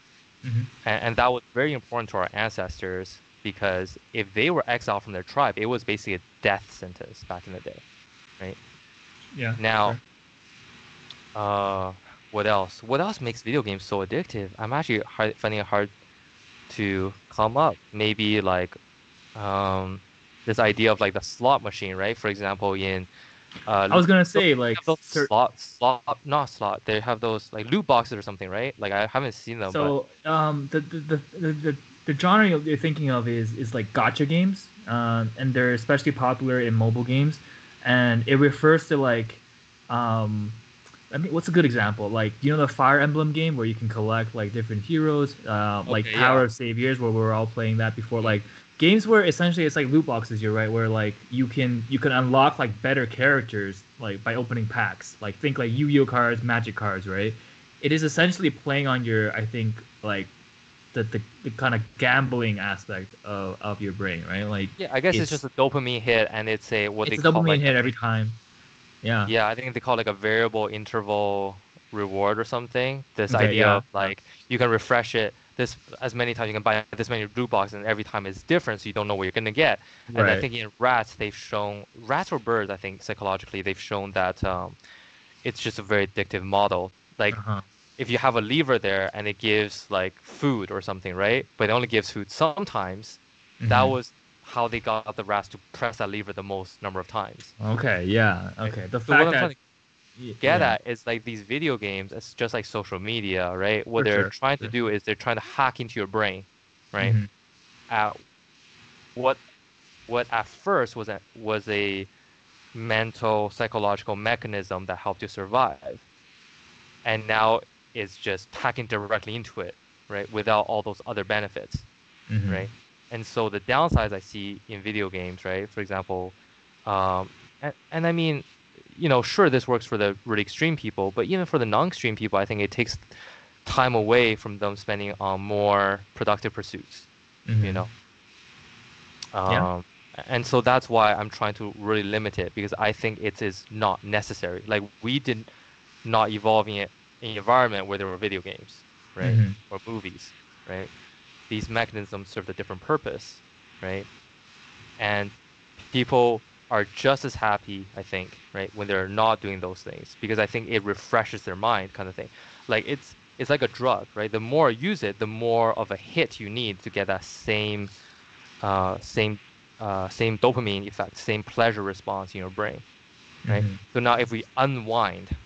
Mm-hmm. And that was very important to our ancestors because if they were exiled from their tribe, it was basically a death sentence back in the day, right? Yeah, Now, sure. uh, what else? What else makes video games so addictive? I'm actually finding it hard to come up. Maybe like um, this idea of like the slot machine, right? For example, in I was gonna so say they like have those not slot. They have those like loot boxes or something, right? Like I haven't seen them, but so the genre you're thinking of is like gotcha games, and they're especially popular in mobile games, and it refers to like, um, I mean, what's a good example? Like, you know, the Fire Emblem game where you can collect like different heroes, like okay, Tower yeah. of Saviors, where we were all playing that before. Like games where essentially it's like loot boxes. You're right, where like you can unlock like better characters like by opening packs. Like think like Yu-Gi-Oh cards, Magic cards, right? It is essentially playing on your, I think, like the kind of gambling aspect of your brain, right? Like Yeah, I guess it's just it's a dopamine hit and it's a what they it's a call dopamine like hit every time. Yeah. yeah, I think they call it like a variable interval reward or something. This Okay. idea Yeah. of like you can refresh it this as many times, you can buy this many loot boxes, and every time it's different, so you don't know what you're gonna get. And I Right. think in rats, they've shown rats or birds, I think psychologically, they've shown that it's just a very addictive model. Like Uh-huh. if you have a lever there and it gives like food or something, right? But it only gives food sometimes. That Hmm. was how they got the rats to press that lever the most number of times. Okay. Yeah. Right? Okay. The So what fact I'm that trying to get yeah, at is like these video games, it's just like social media, right? What for they're sure. trying to Sure. do is they're trying to hack into your brain, right? Hmm. Uh, what what at first was a mental psychological mechanism that helped you survive, and now it's just hacking directly into it, right? Without all those other benefits, Hmm. right? And so the downsides I see in video games, right? For example, and I mean, sure, this works for the really extreme people, but even for the non-extreme people, I think it takes time away from them spending on more productive pursuits, you Hmm. know? Yeah. Um, and so that's why I'm trying to really limit it because I think it is not necessary. Like we did not evolve in an environment where there were video games, right? Hmm. Or movies, right? These mechanisms serve a different purpose, right? And people are just as happy, I think, right, when they're not doing those things because I think it refreshes their mind, kind of thing. Like it's like a drug, right? The more you use it, the more of a hit you need to get that same same dopamine effect, same pleasure response in your brain, right? Hmm. So now if we unwind,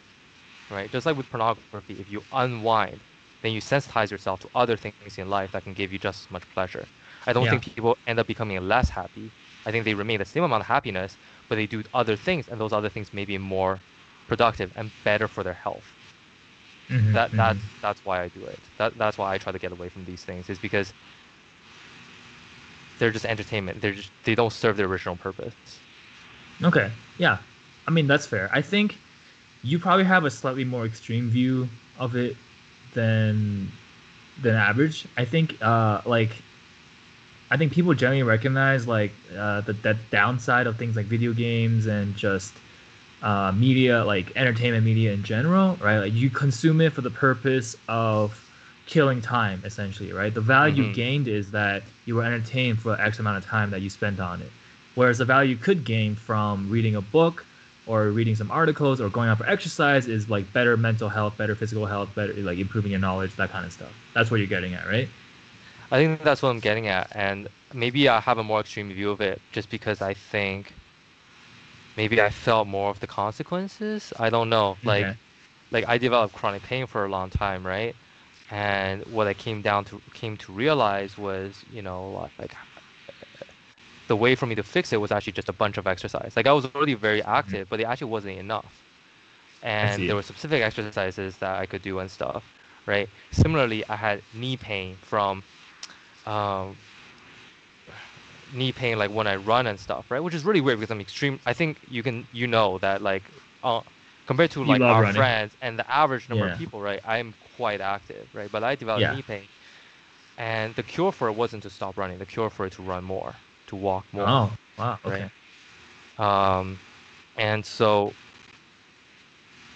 right, just like with pornography, if you unwind, then you sensitize yourself to other things in life that can give you just as much pleasure. I don't Yeah. think people end up becoming less happy. I think they remain the same amount of happiness, but they do other things, and those other things may be more productive and better for their health. Hmm. That Hmm. that's why I do it. That's why I try to get away from these things, is because they're just entertainment. They don't serve their original purpose. Okay. Yeah. I mean, that's fair. I think you probably have a slightly more extreme view of it than average. I think people generally recognize like that downside of things like video games and just media, like entertainment media in general, right? Like you consume it for the purpose of killing time essentially, right? The value Mm-hmm. gained is that you were entertained for X amount of time that you spent on it. Whereas the value you could gain from reading a book or reading some articles or going out for exercise is like better mental health, better physical health, better like improving your knowledge, that kind of stuff. That's what you're getting at, right? I think that's what I'm getting at, and maybe I have a more extreme view of it just because I think maybe I felt more of the consequences. I don't know. Okay. Like I developed chronic pain for a long time, right? And what I came to realize was, like the way for me to fix it was actually just a bunch of exercise. Like I was already very Mhm. active, but it actually wasn't enough. I And there see. were specific exercises that I could do and stuff, right? Similarly, I had knee pain from um, knee pain like when I run and stuff, right? Which is really weird because I'm extreme. I think you know that like uh, compared to You like love our running. friends and the average number of Yeah. people, right? I am quite active, right? But I developed Yeah. knee pain, and the cure for it wasn't to stop running. The cure for it to run more, to walk more, Oh, wow. right? Okay. Um, and so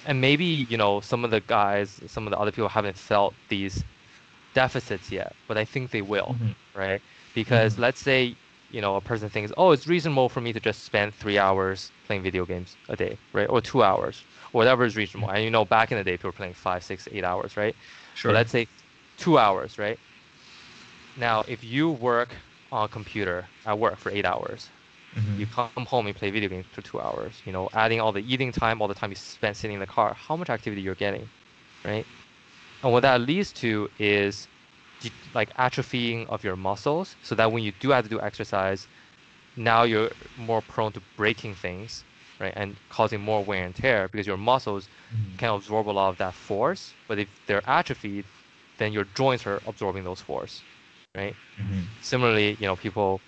and maybe some of the guys, some of the other people haven't felt these deficits yet, but I think they will, Hmm. right? Because Hmm. let's say, a person thinks, oh, it's reasonable for me to just spend 3 hours playing video games a day, right? Or 2 hours, or whatever is reasonable. And back in the day, people were playing 5, 6, 8 hours, right? But Sure. let's say 2 hours, right? Now, if you work on a computer at work for 8 hours, Hmm. you come home and play video games for 2 hours, adding all the eating time, all the time you spend sitting in the car, how much activity you're getting, right? And what that leads to is like atrophying of your muscles so that when you do have to do exercise, now you're more prone to breaking things, right? And causing more wear and tear because your muscles Hmm. can absorb a lot of that force. But if they're atrophied, then your joints are absorbing those force, right? Hmm. Similarly, people,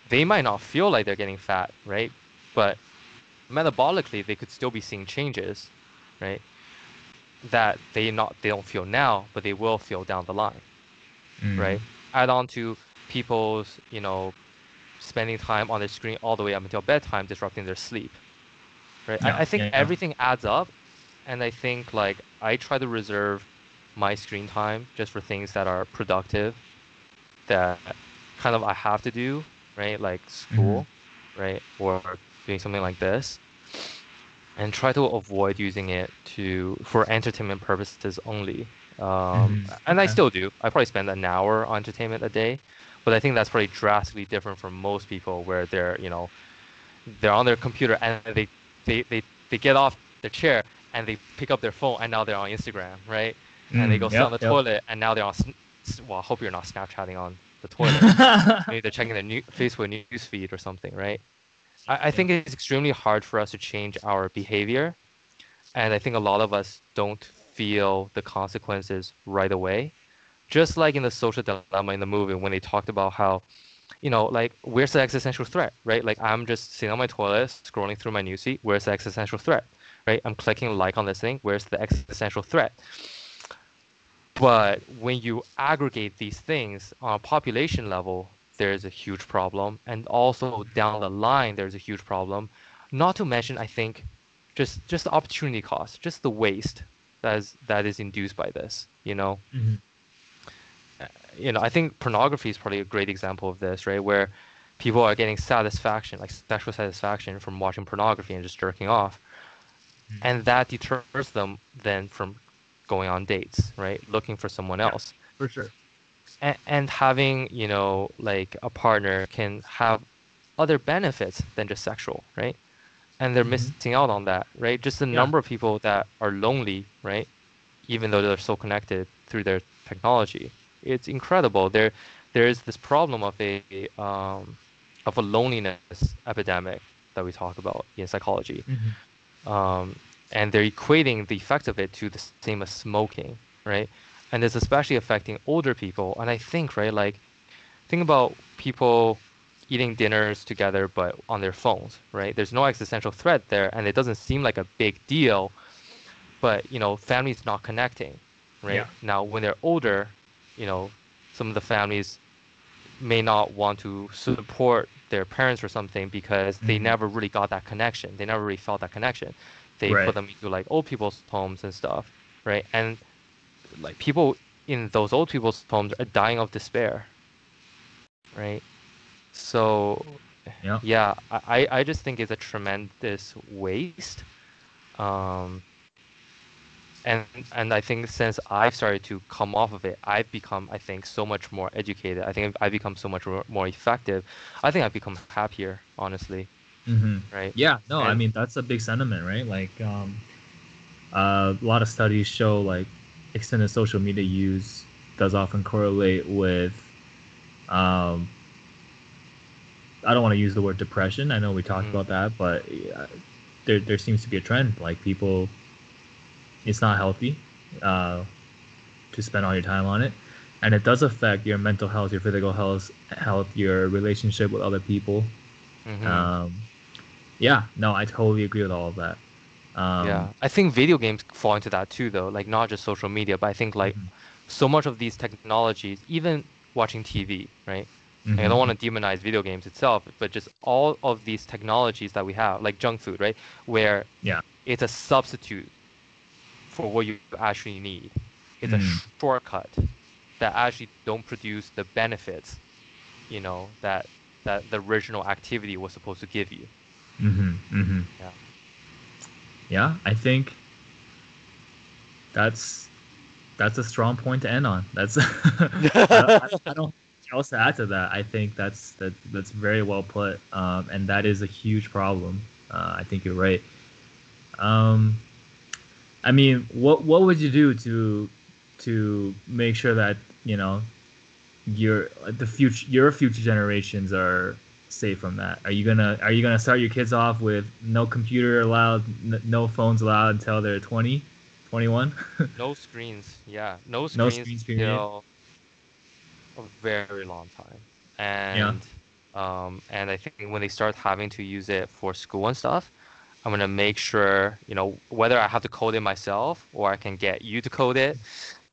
they might not feel like they're getting fat, right? But metabolically, they could still be seeing changes, right? That they don't feel now, but they will feel down the line, Mm. right? Add on to people's, spending time on their screen all the way up until bedtime, disrupting their sleep, right? Yeah. I think Yeah. Yeah. everything adds up, and I think like I try to reserve my screen time just for things that are productive, that kind of I have to do, right? Like Hmm. school, right? Or doing something like this, and try to avoid using it for entertainment purposes only. Hmm. And I Okay. still do. I probably spend an hour on entertainment a day, but I think that's probably drastically different from most people where they're on their computer and they get off their chair and they pick up their phone and now they're on Instagram, right? And they Mm. go sit on Yep. the Yep. toilet and now they're on, well, I hope you're not Snapchatting on the toilet. Maybe they're checking their Facebook news feed or something, right? I Yep. think it's extremely hard for us to change our behavior. And I think a lot of us don't feel the consequences right away. Just like in the social dilemma in the movie when they talked about how, like where's the existential threat, right? Like I'm just sitting on my toilet, scrolling through my newsfeed. Where's the existential threat, right? I'm clicking like on this thing. Where's the existential threat? But when you aggregate these things on a population level, there's a huge problem. And also down the line, there's a huge problem. Not to mention, I think, just the opportunity cost, just the waste that is induced by this, Hmm. I think pornography is probably a great example of this, right? Where people are getting satisfaction, like sexual satisfaction from watching pornography and just jerking off. And that deters them then from going on dates, right? Looking for someone Yeah. else. For sure. And having, like a partner can have other benefits than just sexual, right? And they're Hmm. missing out on that, right? Just the Yeah. number of people that are lonely, right? Even though they're so connected through their technology. It's incredible. There is this problem of a loneliness epidemic that we talk about in psychology. Hmm. Um, and they're equating the effect of it to the same as smoking, right? And it's especially affecting older people. And I think, right, like think about people eating dinners together but on their phones, right? There's no existential threat there, and it doesn't seem like a big deal, but families not connecting, Yeah. right? Now when they're older, you know some of the families may not want to support their parents or something because they Hmm. never really got that connection, they never really felt that connection. They put Right. them into like old people's homes and stuff, right? And like people, in those old people's homes are dying of despair, right? So Yeah. yeah, I just think it's a tremendous waste. Um, and and I think since I've started to come off of it, I've become, I think, so much more educated. I think I've become so much more effective. I think I've become happier, honestly, right? Yeah. No, I And mean that's a big sentiment, right? Like, a lot of studies show like extended social media use does often correlate with, um, I don't want to use the word depression. I know we talked mhm, about that, but there seems to be a trend. Like people, it's not healthy uh, to spend all your time on it, and it does affect your mental health, your physical health, your relationship with other people. mhm. Um, yeah, no, I totally agree with all of that. Um, Yeah, I think video games fall into that too, though. Like not just social media, but I think like mhm, so much of these technologies, even watching TV, right? Like, I don't mhm, want to demonize video games itself, but just all of these technologies that we have, like junk food, right? Where yeah, it's a substitute for what you actually need. It's a mm, shortcut that actually don't produce the benefits, that the original activity was supposed to give you. mhm. Yeah. Yeah, I think that's that's a strong point to end on. That's I don't have much else to add to that. I think that's very well put, and that is a huge problem. I think you're right. Um, I mean, what would you do to make sure that you know your future generations are safe from that? Are you gonna start your kids off with no computer allowed, no phones allowed until they're 20, 21? No screens. Yeah, no No screens screens period. till a very long time. Yeah. And I think when they start having to use it for school and stuff, I'm gonna make sure, whether I have to code it myself or I can get you to code it,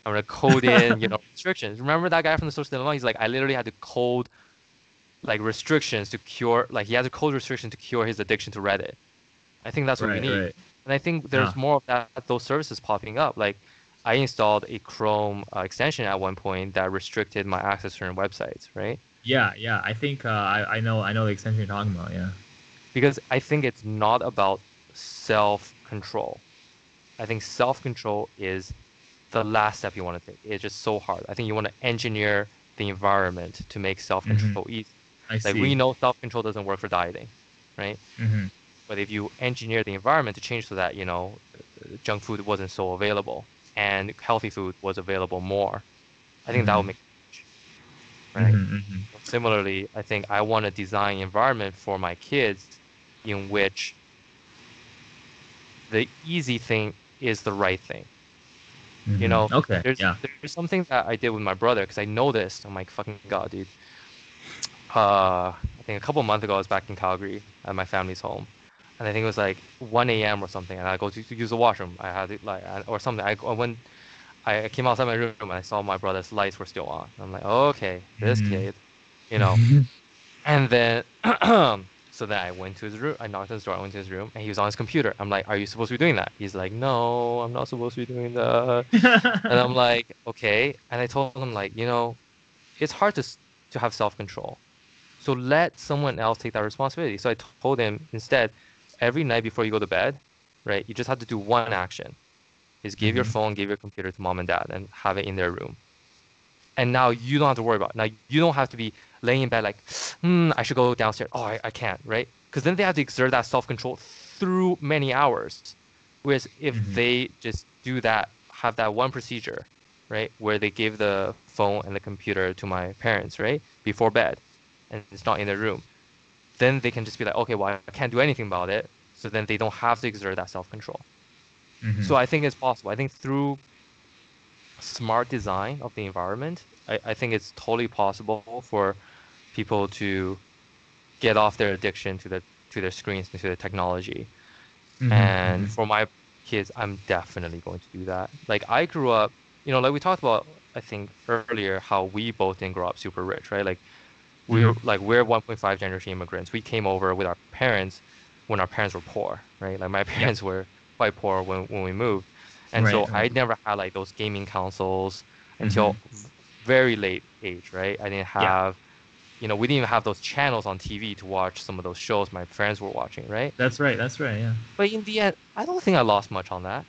I'm gonna code in, restrictions. Remember that guy from the social dilemma? He's like, I literally had to code like restrictions to cure, like he had to code restrictions to cure his addiction to Reddit. I think that's what we Right, need. right. And I think Yeah. there's more of that, those services popping up. Like I installed a Chrome extension at one point that restricted my access to certain websites, right? Yeah, yeah. I think I know the extension you're talking about, yeah. Because I think it's not about self-control. I think self-control is the last step you want to take. It's just so hard. I think you want to engineer the environment to make Hmm. self-control easy. I Like we see. know self-control doesn't work for dieting, right? Hmm. But if you engineer the environment to change so that, junk food wasn't so available and healthy food was available more, I think that would Hmm. make change, right? Hmm. Hmm. Similarly, I think I want to design environment for my kids in which the easy thing is the right thing. You Hmm. know, Okay, there's yeah. there's something that I did with my brother because I noticed. I'm like, fucking God, dude. I think a couple months ago I was back in Calgary at my family's home, and I think it was like 1 a.m. or something, and I go to use the washroom. I had it like or something. I came outside my room and I saw my brother's lights were still on. I'm like, okay, this Hmm. kid, you know. And then so then I went to his room. I knocked on his door. I went to his room, and he was on his computer. I'm like, are you supposed to be doing that? He's like, no, I'm not supposed to be doing that. And I'm like, okay. And I told him like, it's hard to have self-control. So let someone else take that responsibility. So I told him instead, every night before you go to bed, right, you just have to do one action, is give your Hmm. phone, give your computer to mom and dad and have it in their room. And now you don't have to worry about it. Now you don't have to be laying in bed like, I should go downstairs. Oh, I can't, right? Because then they have to exert that self-control through many hours. Whereas if Hmm. they just do that, have that one procedure, right, where they give the phone and the computer to my parents, right, before bed, and it's not in their room, then they can just be like, okay, well, I can't do anything about it. So then they don't have to exert that self-control. Hmm. So I think it's possible. I think through smart design of the environment, I think it's totally possible for people to get off their addiction to their screens and to the technology. Hmm. And Hmm. for my kids, I'm definitely going to do that. Like I grew up, like we talked about, I think earlier, how we both didn't grow up super rich, right? Like Hmm. we're 1.5 generation immigrants. We came over with our parents when our parents were poor, right? Like my Yep. parents were quite poor when we moved. And Right, so I right. never had like those gaming consoles. until very late age, right? I didn't Yeah, have, we didn't even have those channels on TV to watch some of those shows my friends were watching, right? that's right. That's right. Yeah. But in the end, I don't think I lost much on that,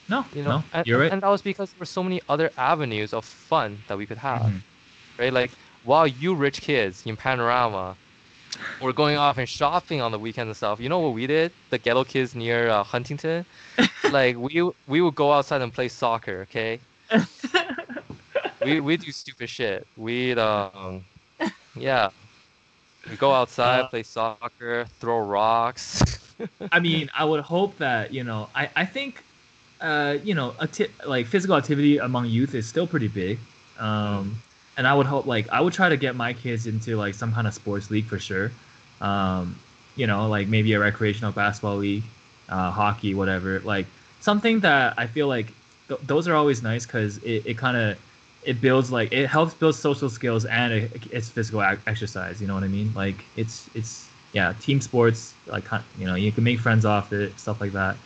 No, you know, no, and, you're and, right. and that was because there were so many other avenues of fun that we could have, Hmm. right? Like while you rich kids in Panorama were going off and shopping on the weekends and stuff, you know what we did? The ghetto kids near Huntington, like we would go outside and play soccer, okay? We do stupid shit. We'd yeah, we go uh, outside, play soccer, throw rocks. I mean, I would hope that I think like physical activity among youth is still pretty big. Mm, And I would hope like I would try to get my kids into like some kind of sports league for sure. Um, like maybe a recreational basketball league, hockey, whatever. Like something that I feel like those are always nice because it kind of it builds like it helps build social skills and it's physical exercise. You know what I mean? Like it's yeah, team sports. Like you can make friends off it, stuff like that.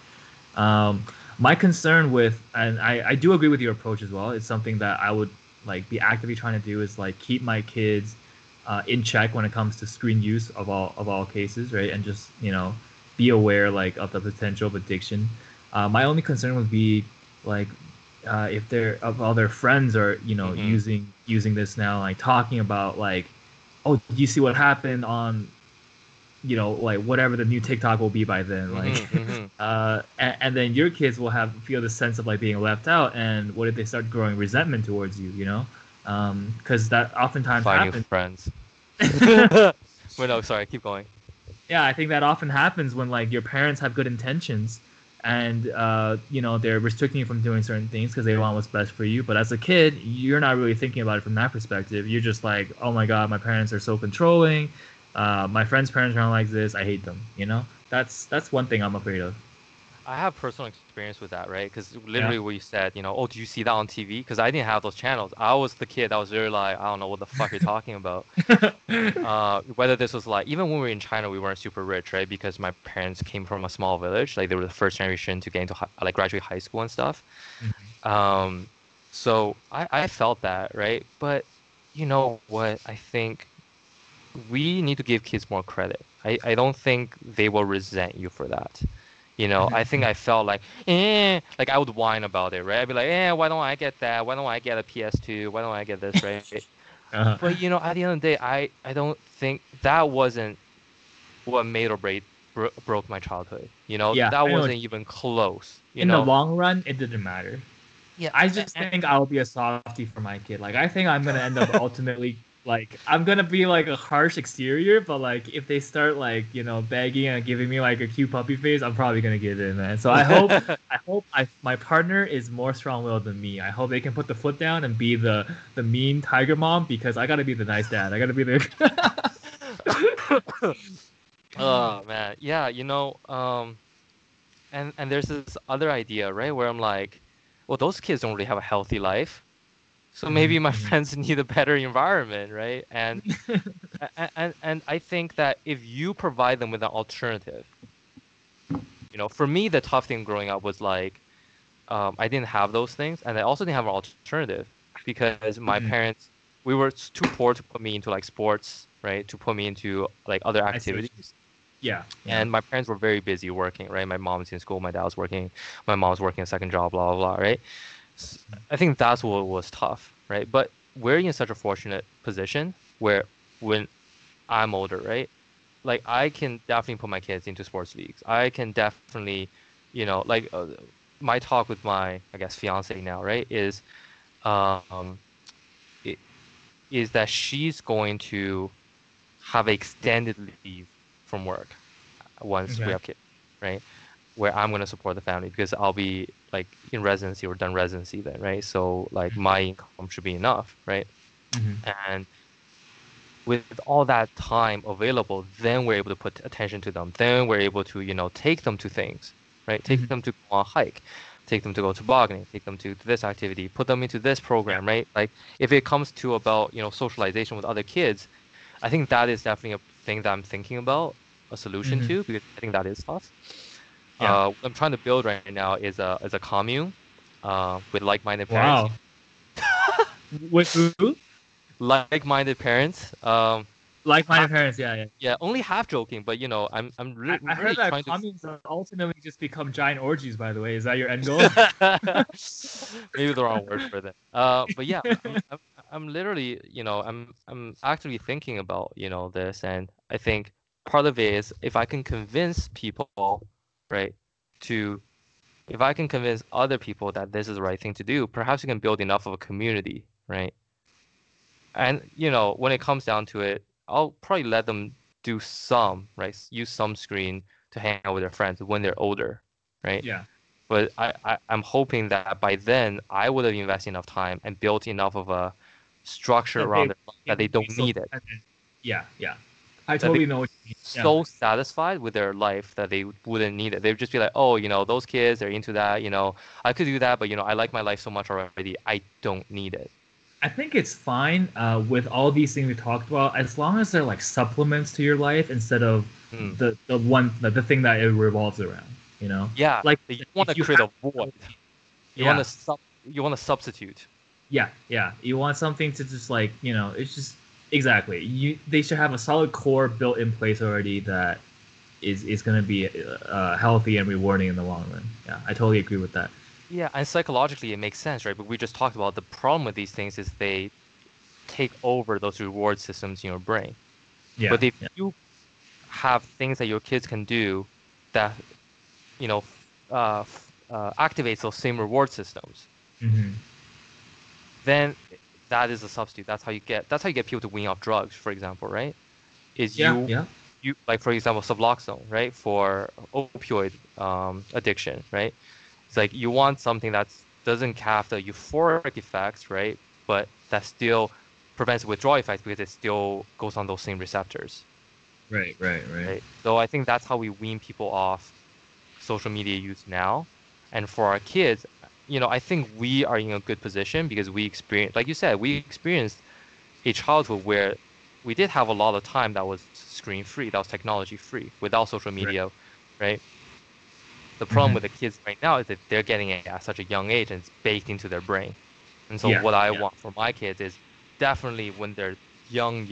Um, my concern with, and I do agree with your approach as well. It's something that I would like be actively trying to do is like keep my kids in check when it comes to screen use of all cases, right? And just be aware like of the potential of addiction. My only concern would be like if they're of all their friends are hmm using this now, like talking about like, oh, do you see what happened on like whatever the new TikTok will be by then, like, hmm and then your kids will feel the sense of like being left out, and what if they start growing resentment towards you, because that oftentimes Find new happens. friends. But no, sorry, keep going. Yeah, I think that often happens when like your parents have good intentions, and they're restricting you from doing certain things because they want what's best for you. But as a kid, you're not really thinking about it from that perspective. You're just like, oh my god, my parents are so controlling. My friends' parents aren't like this. I hate them. That's one thing I'm afraid of. I have personal experience with that, right? Because Yeah. literally what you said, oh, do you see that on TV? Because I didn't have those channels. I was the kid that was really like, I don't know what the fuck you're talking about. Whether this was like, even when we were in China, we weren't super rich, right? Because my parents came from a small village. Like they were the first generation to get into like graduate high school and stuff. Mhm. Um, so I felt that, right? But you know what? I think we need to give kids more credit. I don't think they will resent you for that. I think I felt like I would whine about it, right? I'd be like, why don't I get that? Why don't I get a PS2? Why don't I get this, right? Uh, But at the end of the day, I don't think that wasn't what made or broke my childhood. yeah, That I know. wasn't even close. In the long run, it didn't matter. Yeah, I just think I'll be a softie for my kid. Like I think I'm gonna end up ultimately like I'm gonna be like a harsh exterior, but like if they start like begging and giving me like a cute puppy face, I'm probably gonna give in, man. So I hope my partner is more strong-willed than me. I hope they can put the foot down and be the mean tiger mom because I gotta be the nice dad. I gotta be the Oh man, yeah, and there's this other idea, right, where I'm like, well, those kids don't really have a healthy life. So maybe Mhm, my mhm. friends need a better environment, right? And I think that if you provide them with an alternative, for me, the tough thing growing up was like I didn't have those things, and I also didn't have an alternative because my Mhm. parents, we were too poor to put me into like sports, right? To put me into like other I see what you. activities. Yeah, yeah. And my parents were very busy working, right? My mom's in school, my dad was working, my mom's working a second job, blah blah blah, right? I think that's what was tough, right? But we're in such a fortunate position where when I'm older, right? Like I can definitely put my kids into sports leagues. I can definitely, like my talk with my, I guess, fiance now, right, um, i- is that she's going to have extended leave from work once we Okay. have kids, right? Where I'm going to support the family because I'll be like in residency or done residency then, right? So like my income should be enough, right? Mhm. And with all that time available, then we're able to put attention to them. Then we're able to, take them to things, right? Take Mhm. them to go on a hike, take them to go tobogganing, take them to this activity, put them into this Yeah. program, right? Like if it comes to about, socialization with other kids, I think that is definitely a thing that I'm thinking about a solution Mhm. to because I think that is tough. Yeah. What I'm trying to build right now is a commune with like-minded parents. Wow. With who? Like-minded parents. Like-minded Half, parents. Yeah, yeah. yeah, only half joking, but I heard really that trying to. communes ultimately just become giant orgies. By the way, is that your end goal? Maybe the wrong word for that. But yeah, I'm literally, I'm actually thinking about, this, and I think part of it is if I can convince people, right, to if I can convince other people that this is the right thing to do, perhaps you can build enough of a community, right? And when it comes down to it, I'll probably let them do some, right? Use some screen to hang out with their friends when they're older, right? Yeah. But I'm hoping that by then I would have invested enough time and built enough of a structure That around they it that they able to be don't so need it. dependent. Yeah, yeah. I That they totally know what you mean. Yeah. so satisfied with their life that they wouldn't need it. They would just be like, oh, those kids, they're into that, I could do that, but I like my life so much already. I don't need it. I think it's fine with all these things we talked about, as long as they're like supplements to your life instead of Mm. the thing that it revolves around. You know, Yeah, like you want to if you create have, a void. yeah, You want to substitute. yeah, yeah, you want something to just like it's just exactly they should have a solid core built in place already that is going to be healthy and rewarding in the long run. Yeah, I totally agree with that. Yeah, and psychologically it makes sense, right? But we just talked about the problem with these things is they take over those reward systems in your brain. Yeah, But if yeah. you have things that your kids can do that activates those same reward systems, Hmm. then that is a substitute. That's how you get people to wean off drugs, for example, right? Is Yeah, you yeah. you like, for example, Suboxone, right, for opioid addiction, right? It's like you want something that doesn't have the euphoric effects, right? But that still prevents withdrawal effects because it still goes on those same receptors, Right, right, right. right? So I think that's how we wean people off social media use now. And for our kids, I think we are in a good position because we experienced, like you said, we experienced a childhood where we did have a lot of time that was screen free, that was technology free, without social Right. media, right? The problem Hmm. with the kids right now is that they're getting it at such a young age and it's baked into their brain. And so Yeah, what I yeah. want for my kids is definitely when they're young,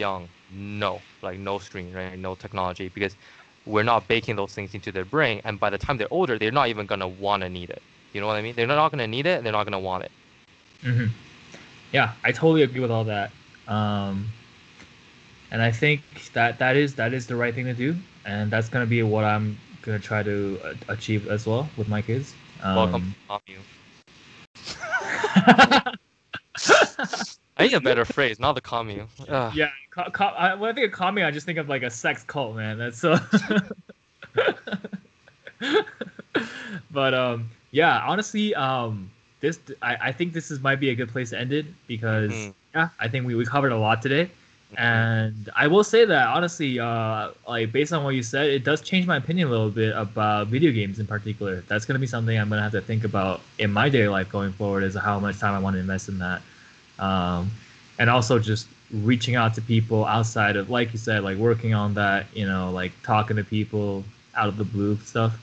no, like no screen, right? No technology, because we're not baking those things into their brain. And by the time they're older, they're not even gonna want to need it. You know what I mean? They're not gonna need it and they're not gonna want it. Hmm. Yeah, I totally agree with all that. Um, and I think that is the right thing to do, and that's gonna be what I'm gonna try to achieve as well with my kids. Welcome to Um, the commune. I need a better phrase, not the commune. yeah, when I think of commie, I just think of like a sex cult, man. That's so. But yeah, honestly, I think this is might be a good place to end it because hmm yeah, I think we covered a lot today, hmm and I will say that honestly, like based on what you said, it does change my opinion a little bit about video games in particular. That's gonna be something I'm gonna have to think about in my daily life going forward, is how much time I want to invest in that, um, and also just reaching out to people outside of, like you said, like working on that, like talking to people out of the blue stuff.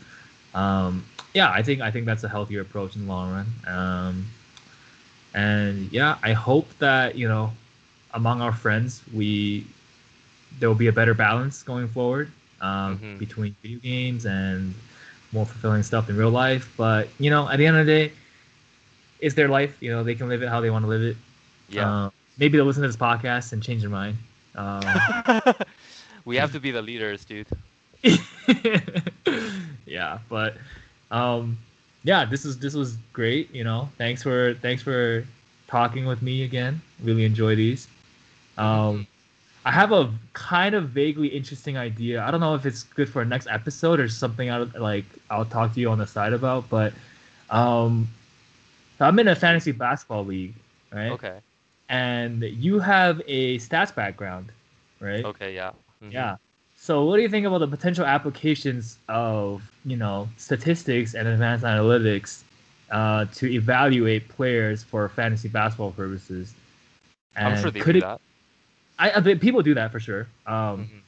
Yeah, I think that's a healthier approach in the long run. And yeah, I hope that among our friends there will be a better balance going forward, hmm between video games and more fulfilling stuff in real life. But at the end of the day, it's their life. They can live it how they want to live it. Yeah. Maybe they'll listen to this podcast and change their mind. We have to be the leaders, dude. Yeah, but um yeah, this was great. Thanks for talking with me again. Really enjoy these. hmm um I have a kind of vaguely interesting idea. I don't know if it's good for a next episode or something I'll talk to you on the side about, but um I'm in a fantasy basketball league, right? Okay. And you have a stats background, right? Okay. Yeah. Yeah. So what do you think about the potential applications of, statistics and advanced analytics to evaluate players for fantasy basketball purposes? I'm sure And they could do it? that. I bet people do that for sure. hmm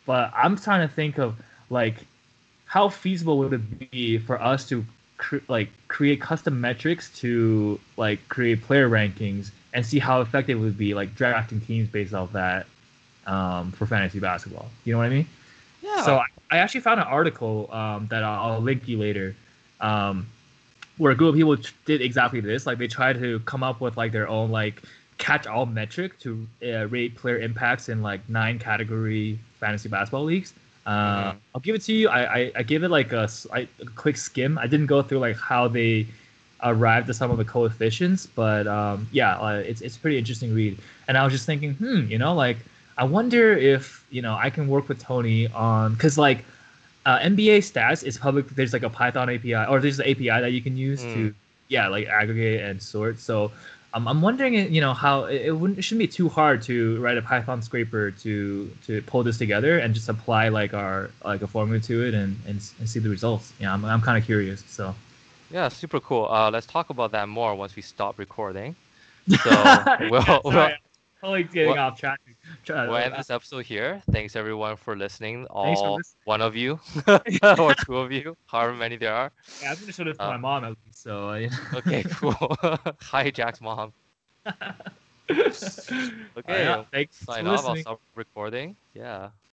But I'm trying to think of like how feasible would it be for us to create custom metrics to like create player rankings and see how effective it would be like drafting teams based off that for fantasy basketball. You know what I mean? So Yeah. I actually found an article that I'll link you later, where a group of people did exactly this. Like they tried to come up with like their own like catch-all metric to rate player impacts in like 9 category fantasy basketball leagues. Hmm. I'll give it to you. I gave it like a quick skim. I didn't go through like how they arrived at some of the coefficients, but yeah, it's a pretty interesting read. And I was just thinking, like I wonder if I can work with Tony on because like NBA stats is public. There's like a Python API or there's an API that you can use Mm. to like aggregate and sort. So I'm wondering how it shouldn't be too hard to write a Python scraper to pull this together and just apply like our like a formula to it and see the results. Yeah, I'm kind of curious. So Yeah, super cool. Let's talk about that more once we stop recording. So yeah, we'll sorry, totally getting we'll, off track. we'll end this episode here. Thanks everyone for listening. Thanks for All listening. one of you or two of you, however many there are. Yeah, I'm gonna show this to Uh, my mom at least. So okay, cool. Hi, Jack's mom. yeah, Okay, thanks for sign off. I'll listening. stop recording. Yeah.